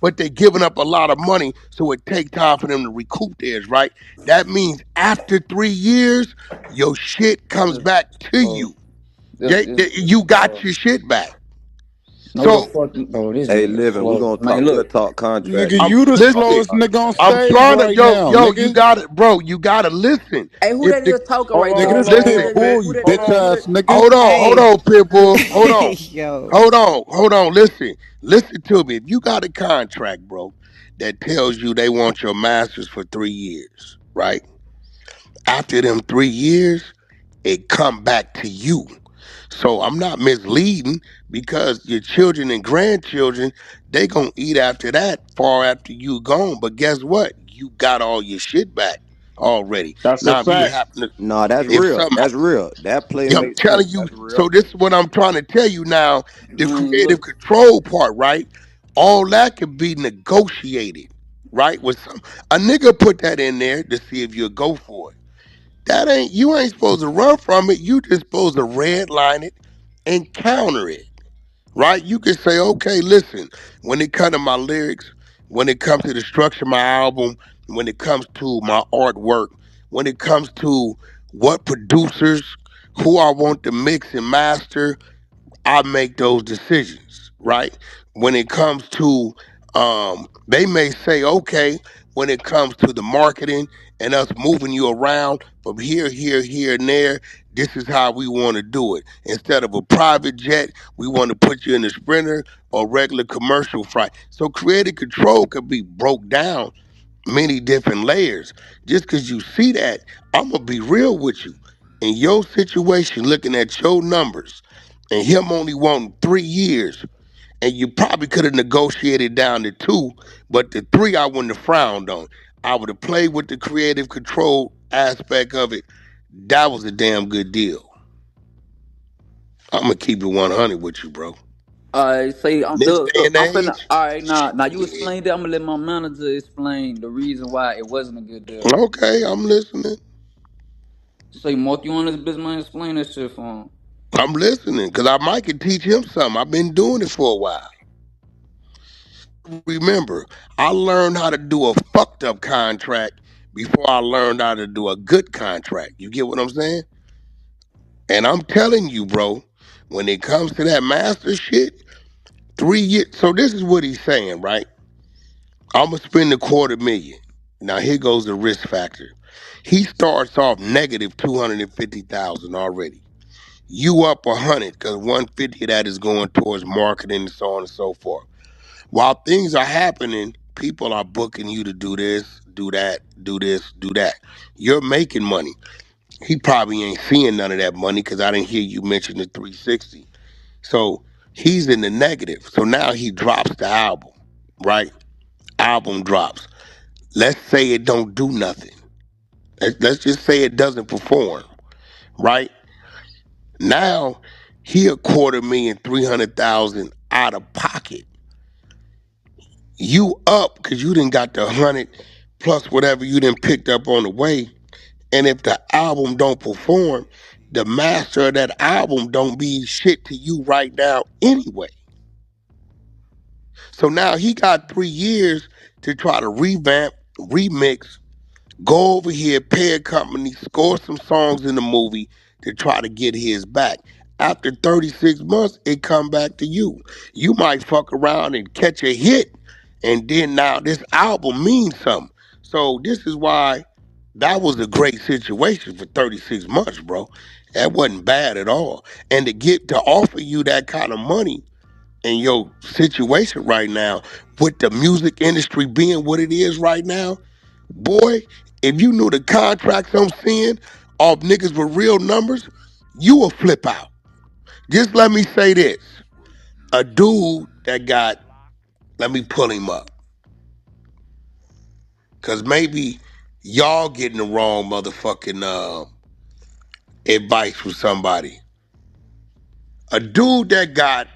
but they giving up a lot of money, so it take time for them to recoup theirs, right? That means after 3 years, your shit comes back to you. You got your shit back. No, the So fuck. Oh, this Hey, nigga Livin, slow. Man, we'll look. talk contracts Nigga, when I'm you you the want to talk slowest listen. nigga on contracts. I'm stage trying to right now, you nigga. got it, bro. You gotta listen. Hey, who If that the is talking hold right Nigga, there? on, this Who listen. Pitbull, that? Who you that? Hold bitch on. Who ass that? nigga. Hey, Hold on, Pitbull. Hold on. yo. Hold on. Listen to me. If you got a contract, bro, that tells you they want your masters for 3 years, right? After them 3 years, it come back to you. So I'm not misleading because your children and grandchildren, they gonna eat after that far after you gone. But guess what? You got all your shit back already. That's a Now if you fact. happen to Nah, that's if real. something That's real. That play yeah, I'm makes sense. telling you, That's real. so this is what I'm trying to tell you now. The Man, creative look. control part, right? All that can be negotiated, right? With some a nigga put that in there to see if you'll go for it. That ain't you ain't supposed to run from it. You just supposed to redline it and counter it. Right? You can say, okay, listen, when it comes to my lyrics, when it comes to the structure of my album, when it comes to my artwork, when it comes to what producers, who I want to mix and master, I make those decisions, right? When it comes to, they may say, okay, when it comes to the marketing and us moving you around from here, and there, this is how we want to do it. Instead of a private jet, we want to put you in a Sprinter or regular commercial flight. So creative control could be broke down many different layers. Just because you see that, I'm gonna be real with you. In your situation, looking at your numbers, and him only wanting 3 years, and you probably could have negotiated down to 2, but the 3 I wouldn't have frowned on. I would have played with the creative control aspect of it. That was a damn good deal. I'm gonna keep it 100 with you, bro. Say, In this day look. and I'm finna. age, All right, now you shit. explained it. I'm gonna let my manager explain the reason why it wasn't a good deal. Okay, I'm listening. Say, Mark, you want this bitch man explain that shit for him? I'm listening because I might could teach him something. I've been doing it for a while. Remember, I learned how to do a fucked up contract before I learned how to do a good contract. You get what I'm saying? And I'm telling you, bro, when it comes to that master shit, 3 years. So this is what he's saying, right? I'm gonna spend $250,000. Now here goes the risk factor. He starts off negative 250,000 already. You up 100 because 150 of that is going towards marketing and so on and so forth. While things are happening, people are booking you to do this, do that, do this, do that. You're making money. He probably ain't seeing none of that money because I didn't hear you mention the 360. So he's in the negative. So now he drops the album, right? Album drops. Let's say it don't do nothing. Let's just say it doesn't perform, right? Now he a 250,000 out of pocket. You up because you didn't got the 100 plus whatever you didn't picked up on the way. And if the album don't perform, the master of that album don't be shit to you right now anyway. So now he got 3 years to try to revamp, remix, go over here, pay a company, score some songs in the movie to try to get his back. After 36 months, it come back to you. You might fuck around and catch a hit, and then now this album means something. So this is why that was a great situation for 36 months, bro. That wasn't bad at all. And to get to offer you that kind of money in your situation right now, with the music industry being what it is right now, boy, if you knew the contracts I'm seeing off niggas with real numbers, you will flip out. Just let me say this. A dude that got, let me pull him up. Cause maybe y'all getting the wrong motherfucking advice from somebody. A dude that got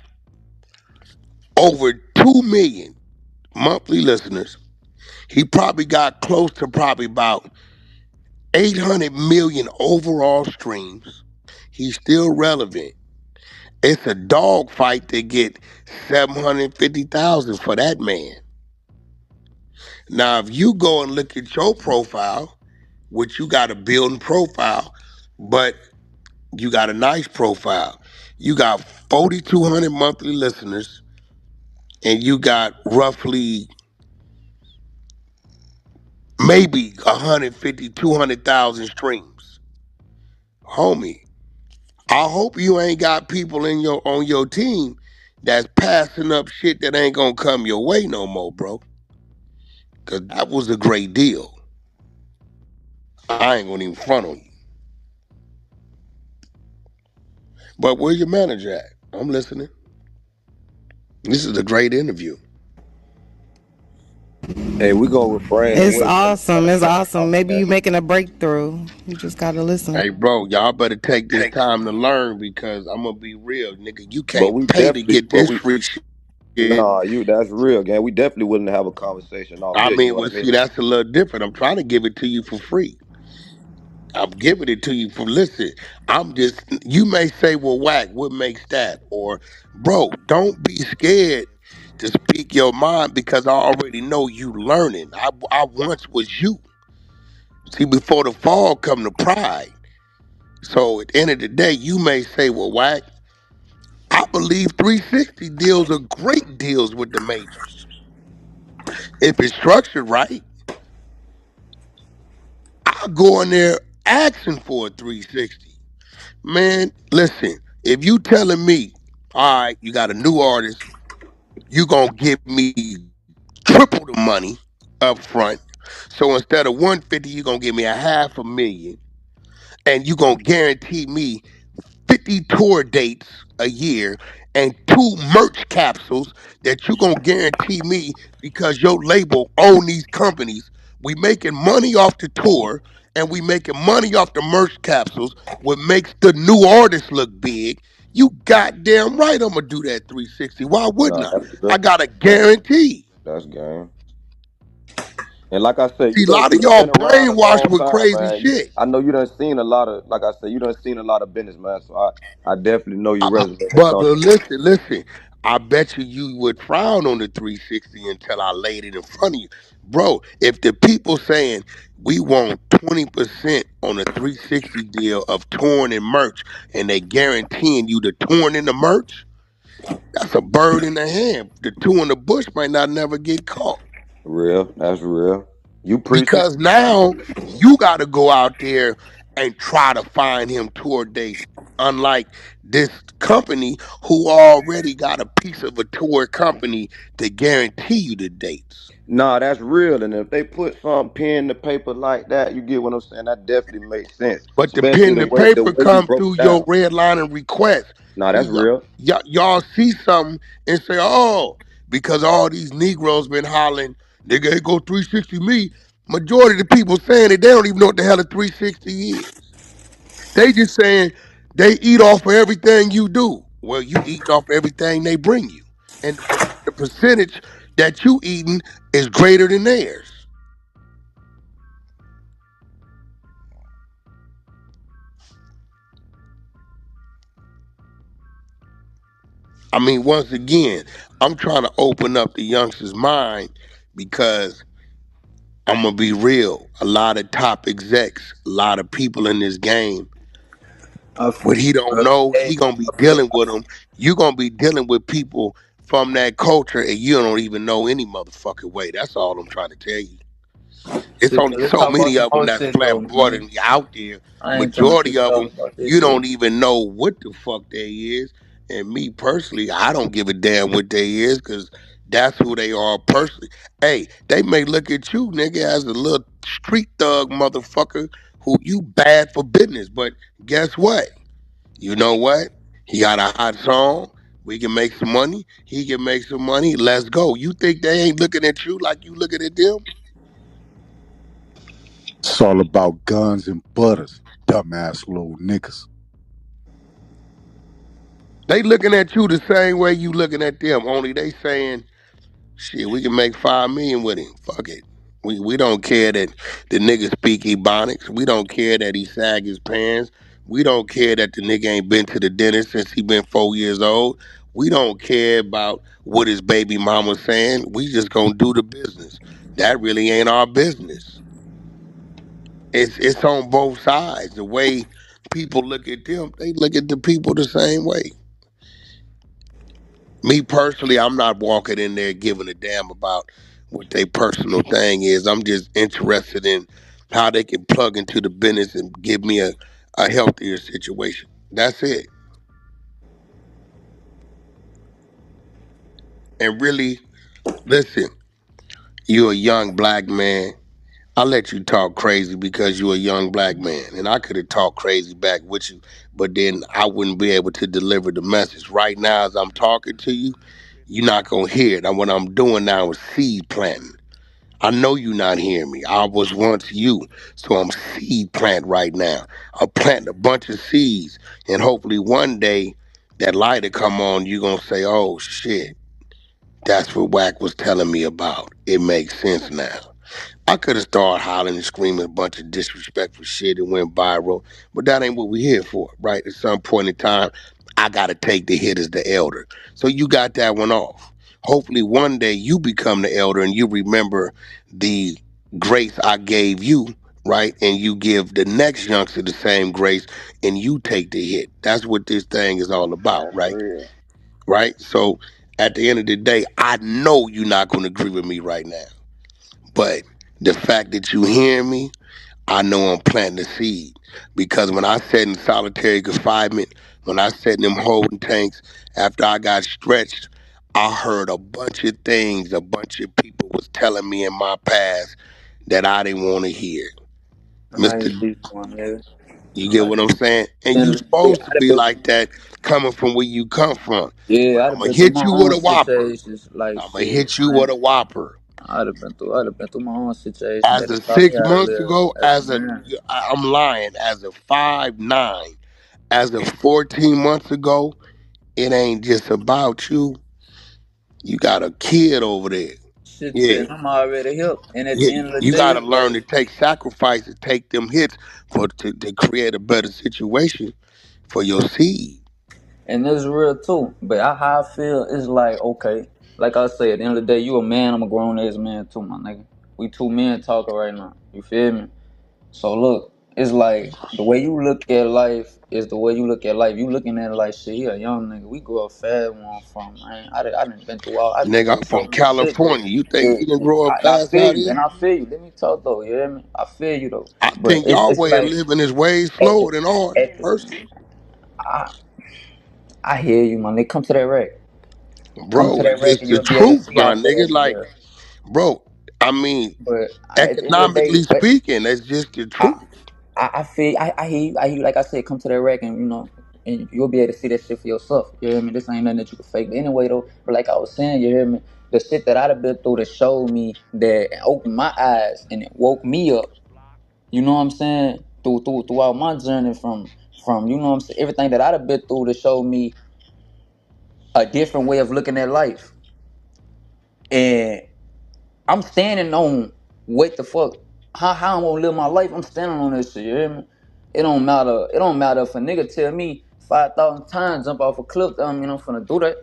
over 2 million monthly listeners, he probably got close to probably about 800 million overall streams. He's still relevant. It's a dog fight to get 750,000 for that man. Now, if you go and look at your profile, which you got a building profile, but you got a nice profile. You got 4,200 monthly listeners, and you got roughly maybe 150, 200,000 streams. Homie, I hope you ain't got people in your on your team that's passing up shit that ain't gonna come your way no more, bro. Cause that was a great deal. I ain't gonna even front on you. But where's your manager at? I'm listening. This is a great interview. Hey, we gonna refrain It's away from trying awesome. to It's cut awesome. off, Maybe you man. making a breakthrough. You just gotta listen. Hey, bro, y'all better take this time to learn because I'm gonna be real, nigga. You But can't we pay to definitely, get this free shit. nah, that's real, gang. We definitely willing to have a conversation off I here. You mean, know what well, I see, mean? that's a little different. I'm trying to give it to you for free. I'm giving it to you for listen. I'm just you may say, well, Wack, what makes that? Or bro, don't be scared to speak your mind because I already know you learning. I once was you. See, before the fall come the pride. So at the end of the day, you may say, well, Wack, I believe 360 deals are great deals with the majors. If it's structured right, I'll go in there asking for a 360. Man, listen, if you telling me, all right, you got a new artist, you gonna give me triple the money up front. So instead of 150, you gonna give me a half a million, and you gonna guarantee me 50 tour dates a year and 2 merch capsules that you gonna guarantee me because your label own these companies. We making money off the tour and we making money off the merch capsules, what makes the new artist look big. You goddamn right I'm gonna do that 360. Why wouldn't Nah, I? that's I real. got a guarantee. That's gang. And like I said, See, a lot of you done y'all been around a brainwashed long with time, crazy man. shit. I know you done seen a lot of, like I said, you done seen a lot of business, man. So I definitely know your resume when it But comes to listen. I bet you would frown on the 360 until I laid it in front of you, bro. If the people saying we want 20% on a 360 deal of torn and merch, and they guaranteeing you the torn and the merch, that's a bird in the hand. The two in the bush might not never get caught. real. That's real. You preaching? Because now you got to go out there and try to find him tour dates. Unlike this company who already got a piece of a tour company to guarantee you the dates. Nah, that's real. And if they put some pen to paper like that, you get what I'm saying. That definitely makes sense, But the especially pen the and way paper you come broke through it your down. red line and request. Nah, that's See, real. y'all see something and say, oh, because all these Negroes been hollering, they gotta go 360 me. Majority of the people saying it, they don't even know what the hell a 360 is. They just saying they eat off of everything you do. Well, you eating off everything they bring you, and the percentage that you eating is greater than theirs. I mean, once again, I'm trying to open up the youngster's mind because I'm gonna be real. A lot of top execs, a lot of people in this game, I what feel he you, don't bro. know, Hey, he gonna be I feel dealing with them. You gonna be dealing with people from that culture, and you don't even know any motherfucking way. That's all I'm trying to tell you. It's shit, only cause let's so talk about many some of them more that's shit though, man. flamboyantly out there. I ain't trying to Majority piss of you off them, about this you shit. don't even know what the fuck they is. And me personally, I don't give a damn what they is because that's who they are personally. Hey, they may look at you, nigga, as a little street thug motherfucker who you bad for business. But guess what? You know what? He got a hot song. We can make some money. He can make some money. Let's go. You think they ain't looking at you like you looking at them? It's all about guns and butters, dumbass little niggas. They looking at you the same way you looking at them. Only they saying, "Shit, we can make 5 million with him. Fuck it. We don't care that the nigga speak ebonics. We don't care that he sag his pants. We don't care that the nigga ain't been to the dentist since he been 4 years old. We don't care about what his baby mama saying. We just gonna do the business. That really ain't our business. It's on both sides. The way people look at them, they look at the people the same way. Me personally, I'm not walking in there giving a damn about what their personal thing is. I'm just interested in how they can plug into the business and give me a healthier situation. That's it. And really, listen, you're a young black man. I let you talk crazy because you're a young black man. And I could have talked crazy back with you, but then I wouldn't be able to deliver the message. Right now, as I'm talking to you, you're not going to hear it. And what I'm doing now is seed planting. I know you're not hearing me. I was once you. So I'm seed plant right now. I'm planting a bunch of seeds. And hopefully one day that light will come on, you're going to say, oh shit, that's what Wack was telling me about. It makes sense now. I could have started hollering and screaming a bunch of disrespectful shit and went viral, but that ain't what we here for, right? At some point in time, I gotta take the hit as the elder. So you got that one off. Hopefully one day you become the elder and you remember the grace I gave you, right? And you give the next youngster the same grace and you take the hit. That's what this thing is all about, That's right? real. Right? So at the end of the day, I know you're not gonna agree with me right now. But the fact that you hear me, I know I'm planting a seed. Because when I sat in solitary confinement, when I sat in them holding tanks, after I got stretched, I heard a bunch of things a bunch of people was telling me in my past that I didn't want to hear. I Mister, ain't beef one, nigga. you get Like, what I'm saying? And you and yeah, supposed to I'd have be been, like that coming from where you come from. But yeah, I'd I'm have going been to through hit my you with own a whopper. situations. Like I'm going to shit, hit you with man. a whopper. I'd have been through my own situation that As has of taught me six how to months live ago, as a man. I'm lying, as of 5'9", as of 14 months ago, it ain't just about you. You got a kid over there. Shit, Yeah. and I'm already here. And at Yeah, the end of the you day, got to it's learn like, to take sacrifice and take them hits to create a better situation for your seed. and this is real too. But how I feel is like, okay, like I said, at the end of the day, you a man, I'm a grown ass man too, my nigga. We two men talking right now. You feel me? So look, it's like the way you look at life is the way you look at life. You looking at it like shit. He a young nigga. We grew up fast where I'm from. I done been through all. I done been Nigga, through I'm so from much shit though. California. You think Yeah, we didn't grow up and I fast feel out you, here? and I feel you. Let me talk though. You hear me? I feel you though. I But think y'all it's way of like living is way at slower than ours, the, personally. I I hear you, man. They come to that rack. Come to Bro, that it's rack, just and the you'll be able to truth, see my how nigga. fast you Like, live. bro, I mean, But at the end of the day, economically speaking, that's just the I, truth. I feel I hear you like I said, come to that rack and and you'll be able to see that shit for yourself. You hear me? This ain't nothing that you can fake. But anyway though, but like I was saying, you hear me? The shit that I'd have been through that showed me that and opened my eyes and it woke me up. You know what I'm saying? Throughout my journey from you know what I'm saying, everything that I'd have been through to show me a different way of looking at life. And I'm standing on what the fuck how I'm gonna live my life. I'm standing on this shit. You hear me? It don't matter. It don't matter if a nigga tell me 5,000 times jump off a cliff. I'm finna do that.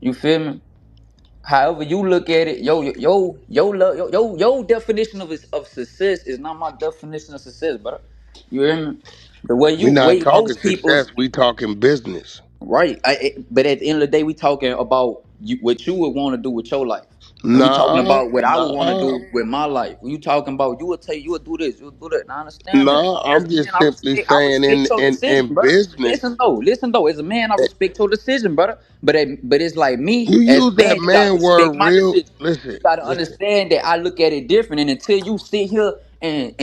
You feel me? However you look at it, your definition of success is not my definition of success, bro. You hear me? The We not way talking most people's success, we talking business. right. But at the end of the day, we talking about what you would want to do with your life, and we talking Nah, about what I would want to nah, do with my life. You talking about you would do this, you would do that. And I understand that. nah. As I'm a man, just simply I saying respect your decision, in brother. business, Listen though. As a man, I respect your decision, brother. But it's like me you as a use that man, you gotta man word respect my real. decision. Listen, You gotta listen. understand that I look at it different, and until you sit here and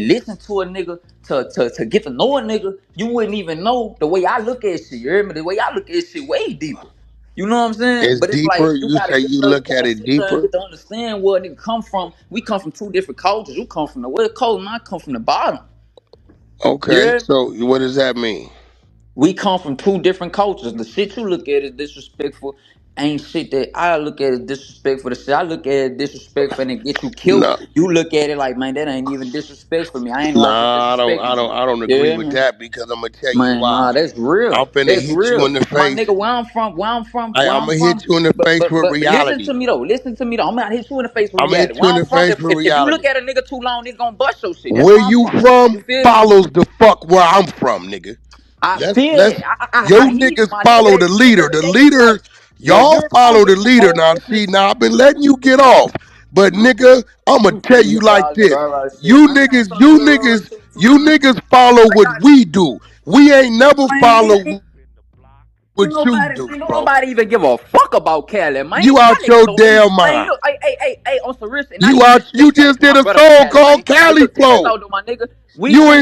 listen to a nigga to get to know a nigga, you wouldn't even know the way I look at shit. You hear me? The way I look at shit way deeper. You know what I'm saying? It's But it's like deeper. You say you you look at gotta it sit there and deeper. get to understand where a nigga come from. We come from two different cultures. You come from the west coast, and I come from the bottom. You Okay, hear me? so what does that mean? We come from two different cultures. The shit you look at is disrespectful. Ain't shit that I look at as disrespectful. The shit I look at is disrespectful and it get you killed. No, You look at it like, man, that ain't even disrespectful for me. I ain't know I should nah, disrespect you. I don't You agree hear with me? that because I'm gonna tell you Man, why. nah, that's real. I'm finna That's hit you in real. the My face. nigga, I'm where I'm gonna hit from. you in the face with But listen reality. to me though. Listen to me though. I'm gonna hit you in the face with I'm gonna reality. hit you Where in I'm the from, face with if you look reality. at a nigga too long, nigga gonna bust your shit. That's Where where I'm you from. from You feel me? follows the fuck where I'm from, nigga. I feel Let's that. Your I hear you, niggas my nigga. But follow at the the end of leader. the The day, it's like leader Well, Y'all you're follow following the some leader. whole Now, see, business. now I've been letting you get off. But nigga, I'ma You tell funny you nigga, like all this. that rah shit. You Man, I got niggas, something you real, real niggas, shit too, you man. niggas follow I what got we do. We ain't never man. follow what you do, Ain't bro. nobody even give a fuck about Cali, man. You Y'all out niggas your don't even, damn man. mind. Look, hey, on some real shit. Not You even out, you disrespect just to my did a brother from song Cali, man. called Hey, Cali look, check this Flow. out, though, my nigga. You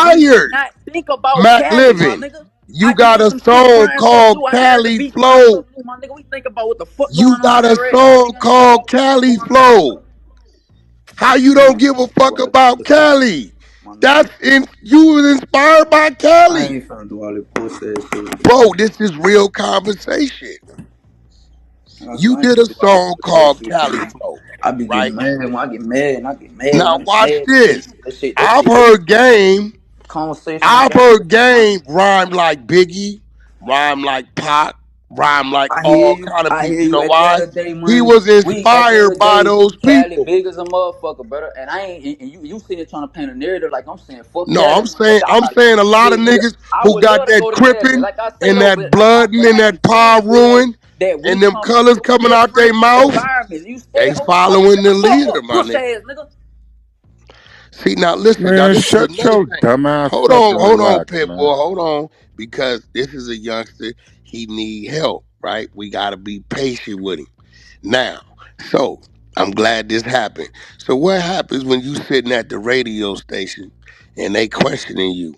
We inspired. cannot think about Mac Cali, my Livinn. nigga. You I just got did a some shit song grime shit called too. I had to Cali beat somebody Flow. something new, my nigga. We think about what the fuck You going on got in a Red, man. We song don't think called about what the fuck Cali going on, bro. Flow. How you Man, don't give a fuck do all about this bullshit, Cali? my nigga. That's in you was inspired by I Cali. ain't finna do all this bullshit shit. Bro, this is real conversation. You I ain't did a finna do all this song bullshit called shit, Cali man. Flow, I be getting right? mad when I get mad, and I get mad when Now I get watch mad. this. That I've shit, that heard Game. conversation on I've game. heard Game rhyme like Biggie, rhyme like Pac, rhyme like I hear all you. kind of I people. hear You you. know At the end why? of the day, He man, was we at the end inspired of the by day, those Cali people. big as a motherfucker, brother. And I ain't. And you sitting there trying to paint a narrative like I'm saying fuck No, Cali, I'm man. saying Nigga, I'm I'm not. saying a lot of Shit, nigga. niggas I who would got love to that go to Cali. crippin' Like I say and though, that but I blood and have that power experience ruin that we and them come from colors coming totally out their different mouth, environments. You stay they over. Oh, following shut the the fuck leader, up, my push nigga. ass nigga. See, now listen, now Man, this is shut another your thing. dumbass up and Hold on, relax, Pitbull, man. hold on, because this is a youngster. He need help, right? We gotta be patient with him. Now, so I'm glad this happened. So what happens when you sitting at the radio station and they questioning you?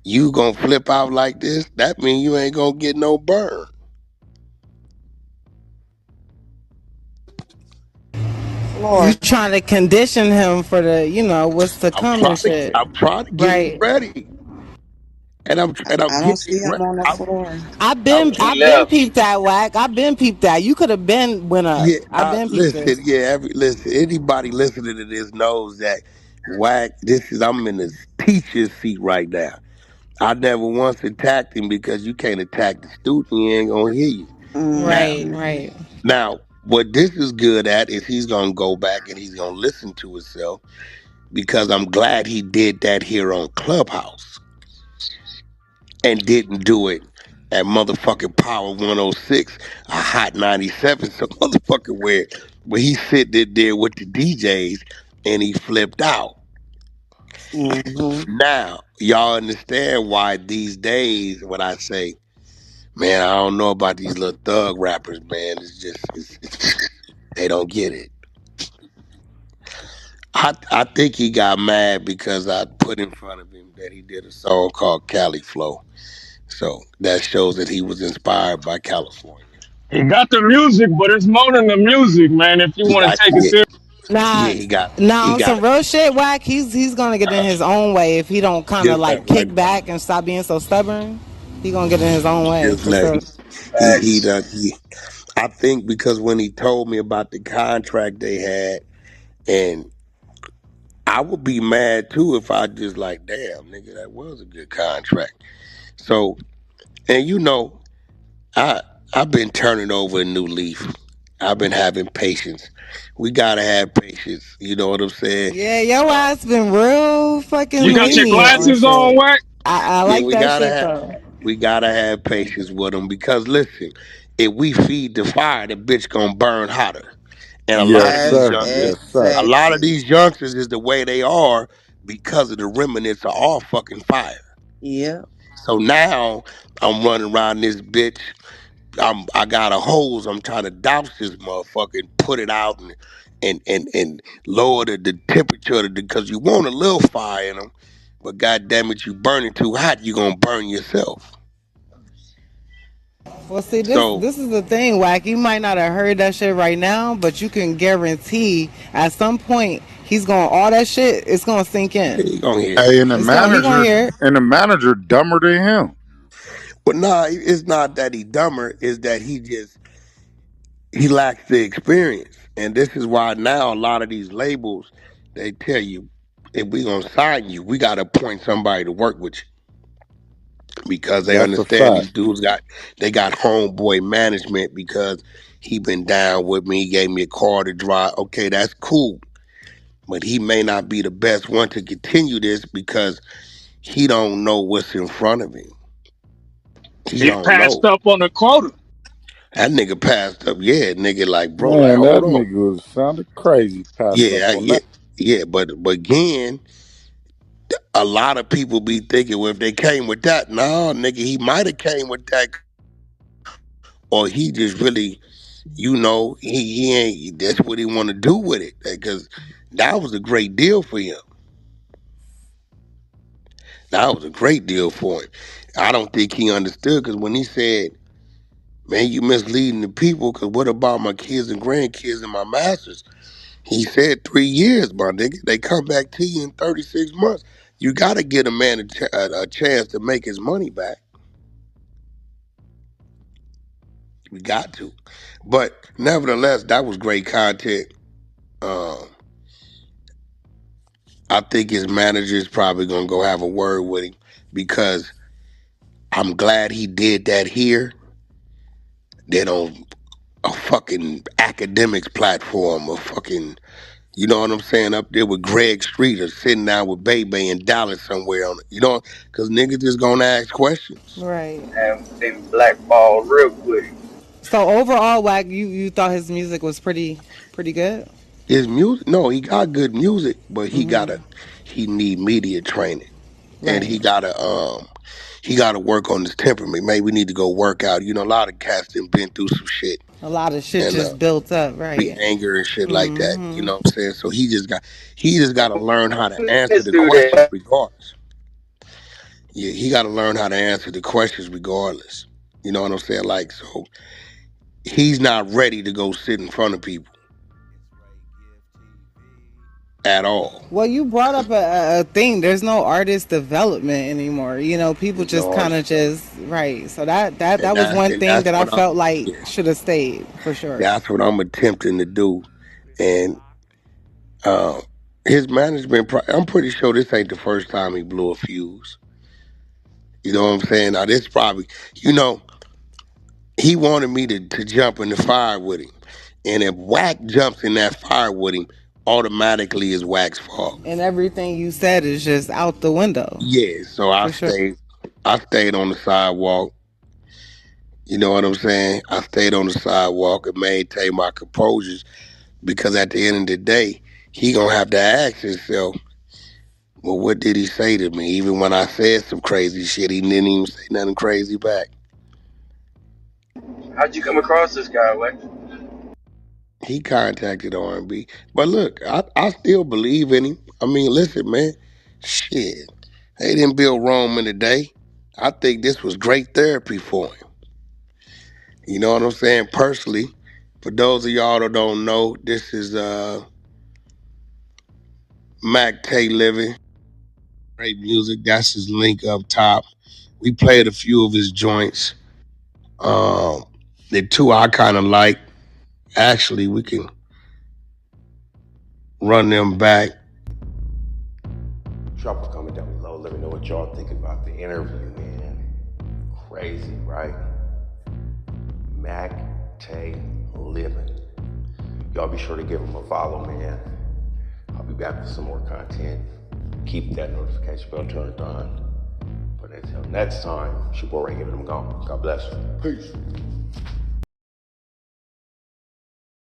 You gonna flip out like this? That mean you ain't gonna get no burn. You Lord. trying to condition him for the, what's to come and shit. I'm trying to get him Right. ready, and I'm I don't getting see him him ready. on the floor. He I've been left. peeped that, Wack. I've been peeped that. You could have been went up. Yeah, I've been peeped listen, this. yeah, listen. Anybody listening to this knows that Wack. I'm in the teacher's seat right now. I never once attacked him because you can't attack the student. He ain't gonna hear you. Now, Right, Mm-hmm. right. what this is good at is he's gonna go back and he's gonna listen to himself because I'm glad he did that here on Clubhouse and didn't do it at motherfucking Power 106, a Hot 97, so motherfucking where he sitting there with the DJs and he flipped out. Mm-hmm. Now, y'all understand why these days when I say, man, I don't know about these little thug rappers, man. They don't get it. I think he got mad because I put in front of him that he did a song called Cali Flow. So that shows that he was inspired by California. He got the music, but it's more than the music, man. If you He want got to take it yeah, serious. yeah, Nah, he on some got real shit, Wack. He's gonna get in his own way if he don't kind of just let like right kick back and stop being so stubborn. He gonna get in his own way just for let sure. he Facts. done he I think because when he told me about the contract they had, and I would be mad too if I just like, damn, nigga, that was a good contract. So, and I I've been turning over a new leaf. I've been having patience. We gotta have patience. You know what I'm saying? Yeah, your Uh, ass been real You fucking got your lenient on glasses on, shit. Wack? I yeah, like that shit though. we gotta have patience with them because listen, if we feed the fire, the bitch gonna burn hotter. And Yes, sir. Yes, sir. a lot of Exactly. these youngsters is the way they are because of the remnants of our fucking fire. Yep. So now I'm running around this bitch. I got a hose. I'm trying to douse this motherfucker and put it out and lower the temperature because you want a little fire in them, but god damn it, you burn it too hot, you gonna burn yourself. Well, see, this So this is the thing, Wack. You might not have heard that shit right now, but you can guarantee at some point he's going all that shit. It's gonna sink yeah, in. you gonna hear it. Hey, He gonna hear it. and the manager dumber than him. But nah, it's not that he dumber, it's that he lacks the experience. And this is why now a lot of these labels, they tell you, if we gonna sign you, we gotta appoint somebody to work with you. Because they That's a understand fact. these dudes they got homeboy management because he been down with me, he gave me a car to drive. Okay, that's cool. But he may not be the best one to continue this because he don't know what's in front of him. He He don't passed know. up on the quota. That nigga passed up. Yeah, nigga, like, bro, like, Man, hold that on. nigga was sounded crazy passing up Yeah, on yeah, that. yeah. But again, a lot of people be thinking, well, if they came with that, no, nigga, he might have came with that, or he just really, he ain't. That's what he want to do with it, because that was a great deal for him. That was a great deal for him. I don't think he understood, because when he said, "Man, you misleading the people," because what about my kids and grandkids and my masters? He said 3 years, my nigga. They come back to you in 36 months. You got to get a man a chance to make his money back. We got to. But nevertheless, that was great content. Um, I think his manager is probably going to go have a word with him, because I'm glad he did that here than on a fucking academics platform, a fucking, you know what I'm saying, up there with Greg Street or sitting down with Bebe in Dallas somewhere on it, because niggas just gonna ask questions. Right. And they blackballed real quick. So overall, Wack, you thought his music was pretty good. His music, no, he got good music, but he need media training, and Right. he gotta work on his temperament. Maybe we need to go work out. A lot of cats done been through some shit, A lot of shit and just built up. be Right. anger and shit like that. You know what I'm saying? So he just got to learn how to answer Let's the do questions that. regardless. Yeah, he got to learn how to answer the questions regardless. You know what I'm saying? Like, so he's not ready to go sit in front of people at all. Well, you brought up a thing. There's no artist development anymore. People There's just no kind artist of development, just right. So that and was that one and thing that's that I what felt like yeah, should have stayed for sure. that's what I'm attempting to do. And uh, his management, I'm pretty sure this ain't the first time he blew a fuse. You know what I'm saying? Now this probably, you know, he wanted me to jump in the fire with him. And if Wack jumps in that fire with him, automatically it's Wack's fault. And everything you said is just out the window Yeah, so I for sure. stayed on the sidewalk. You know what I'm saying? I stayed on the sidewalk and maintained my composure, because at the end of the day, he gonna have to ask himself, well, what did he say to me? Even when I said some crazy shit, he didn't even say nothing crazy back. How'd you come across this guy, Wack? He contacted R&B. But look, I still believe in him. I mean, listen, man, shit. They didn't build Rome in a day. I think this was great therapy for him. You know what I'm saying? Personally, for those of y'all that don't know, this is Mactay Livinn. Great music. That's his link up top. We played a few of his joints. Um, the two I kind of like. Actually, we can run them back. Trouble coming down below. Let me know what y'all think about the interview, man. Crazy, right? Mactay Livinn. Y'all be sure to give him a follow, man. I'll be back with some more content. Keep that notification bell turned on. But until next time, it's your boy Ray giving them gone. God bless. Peace.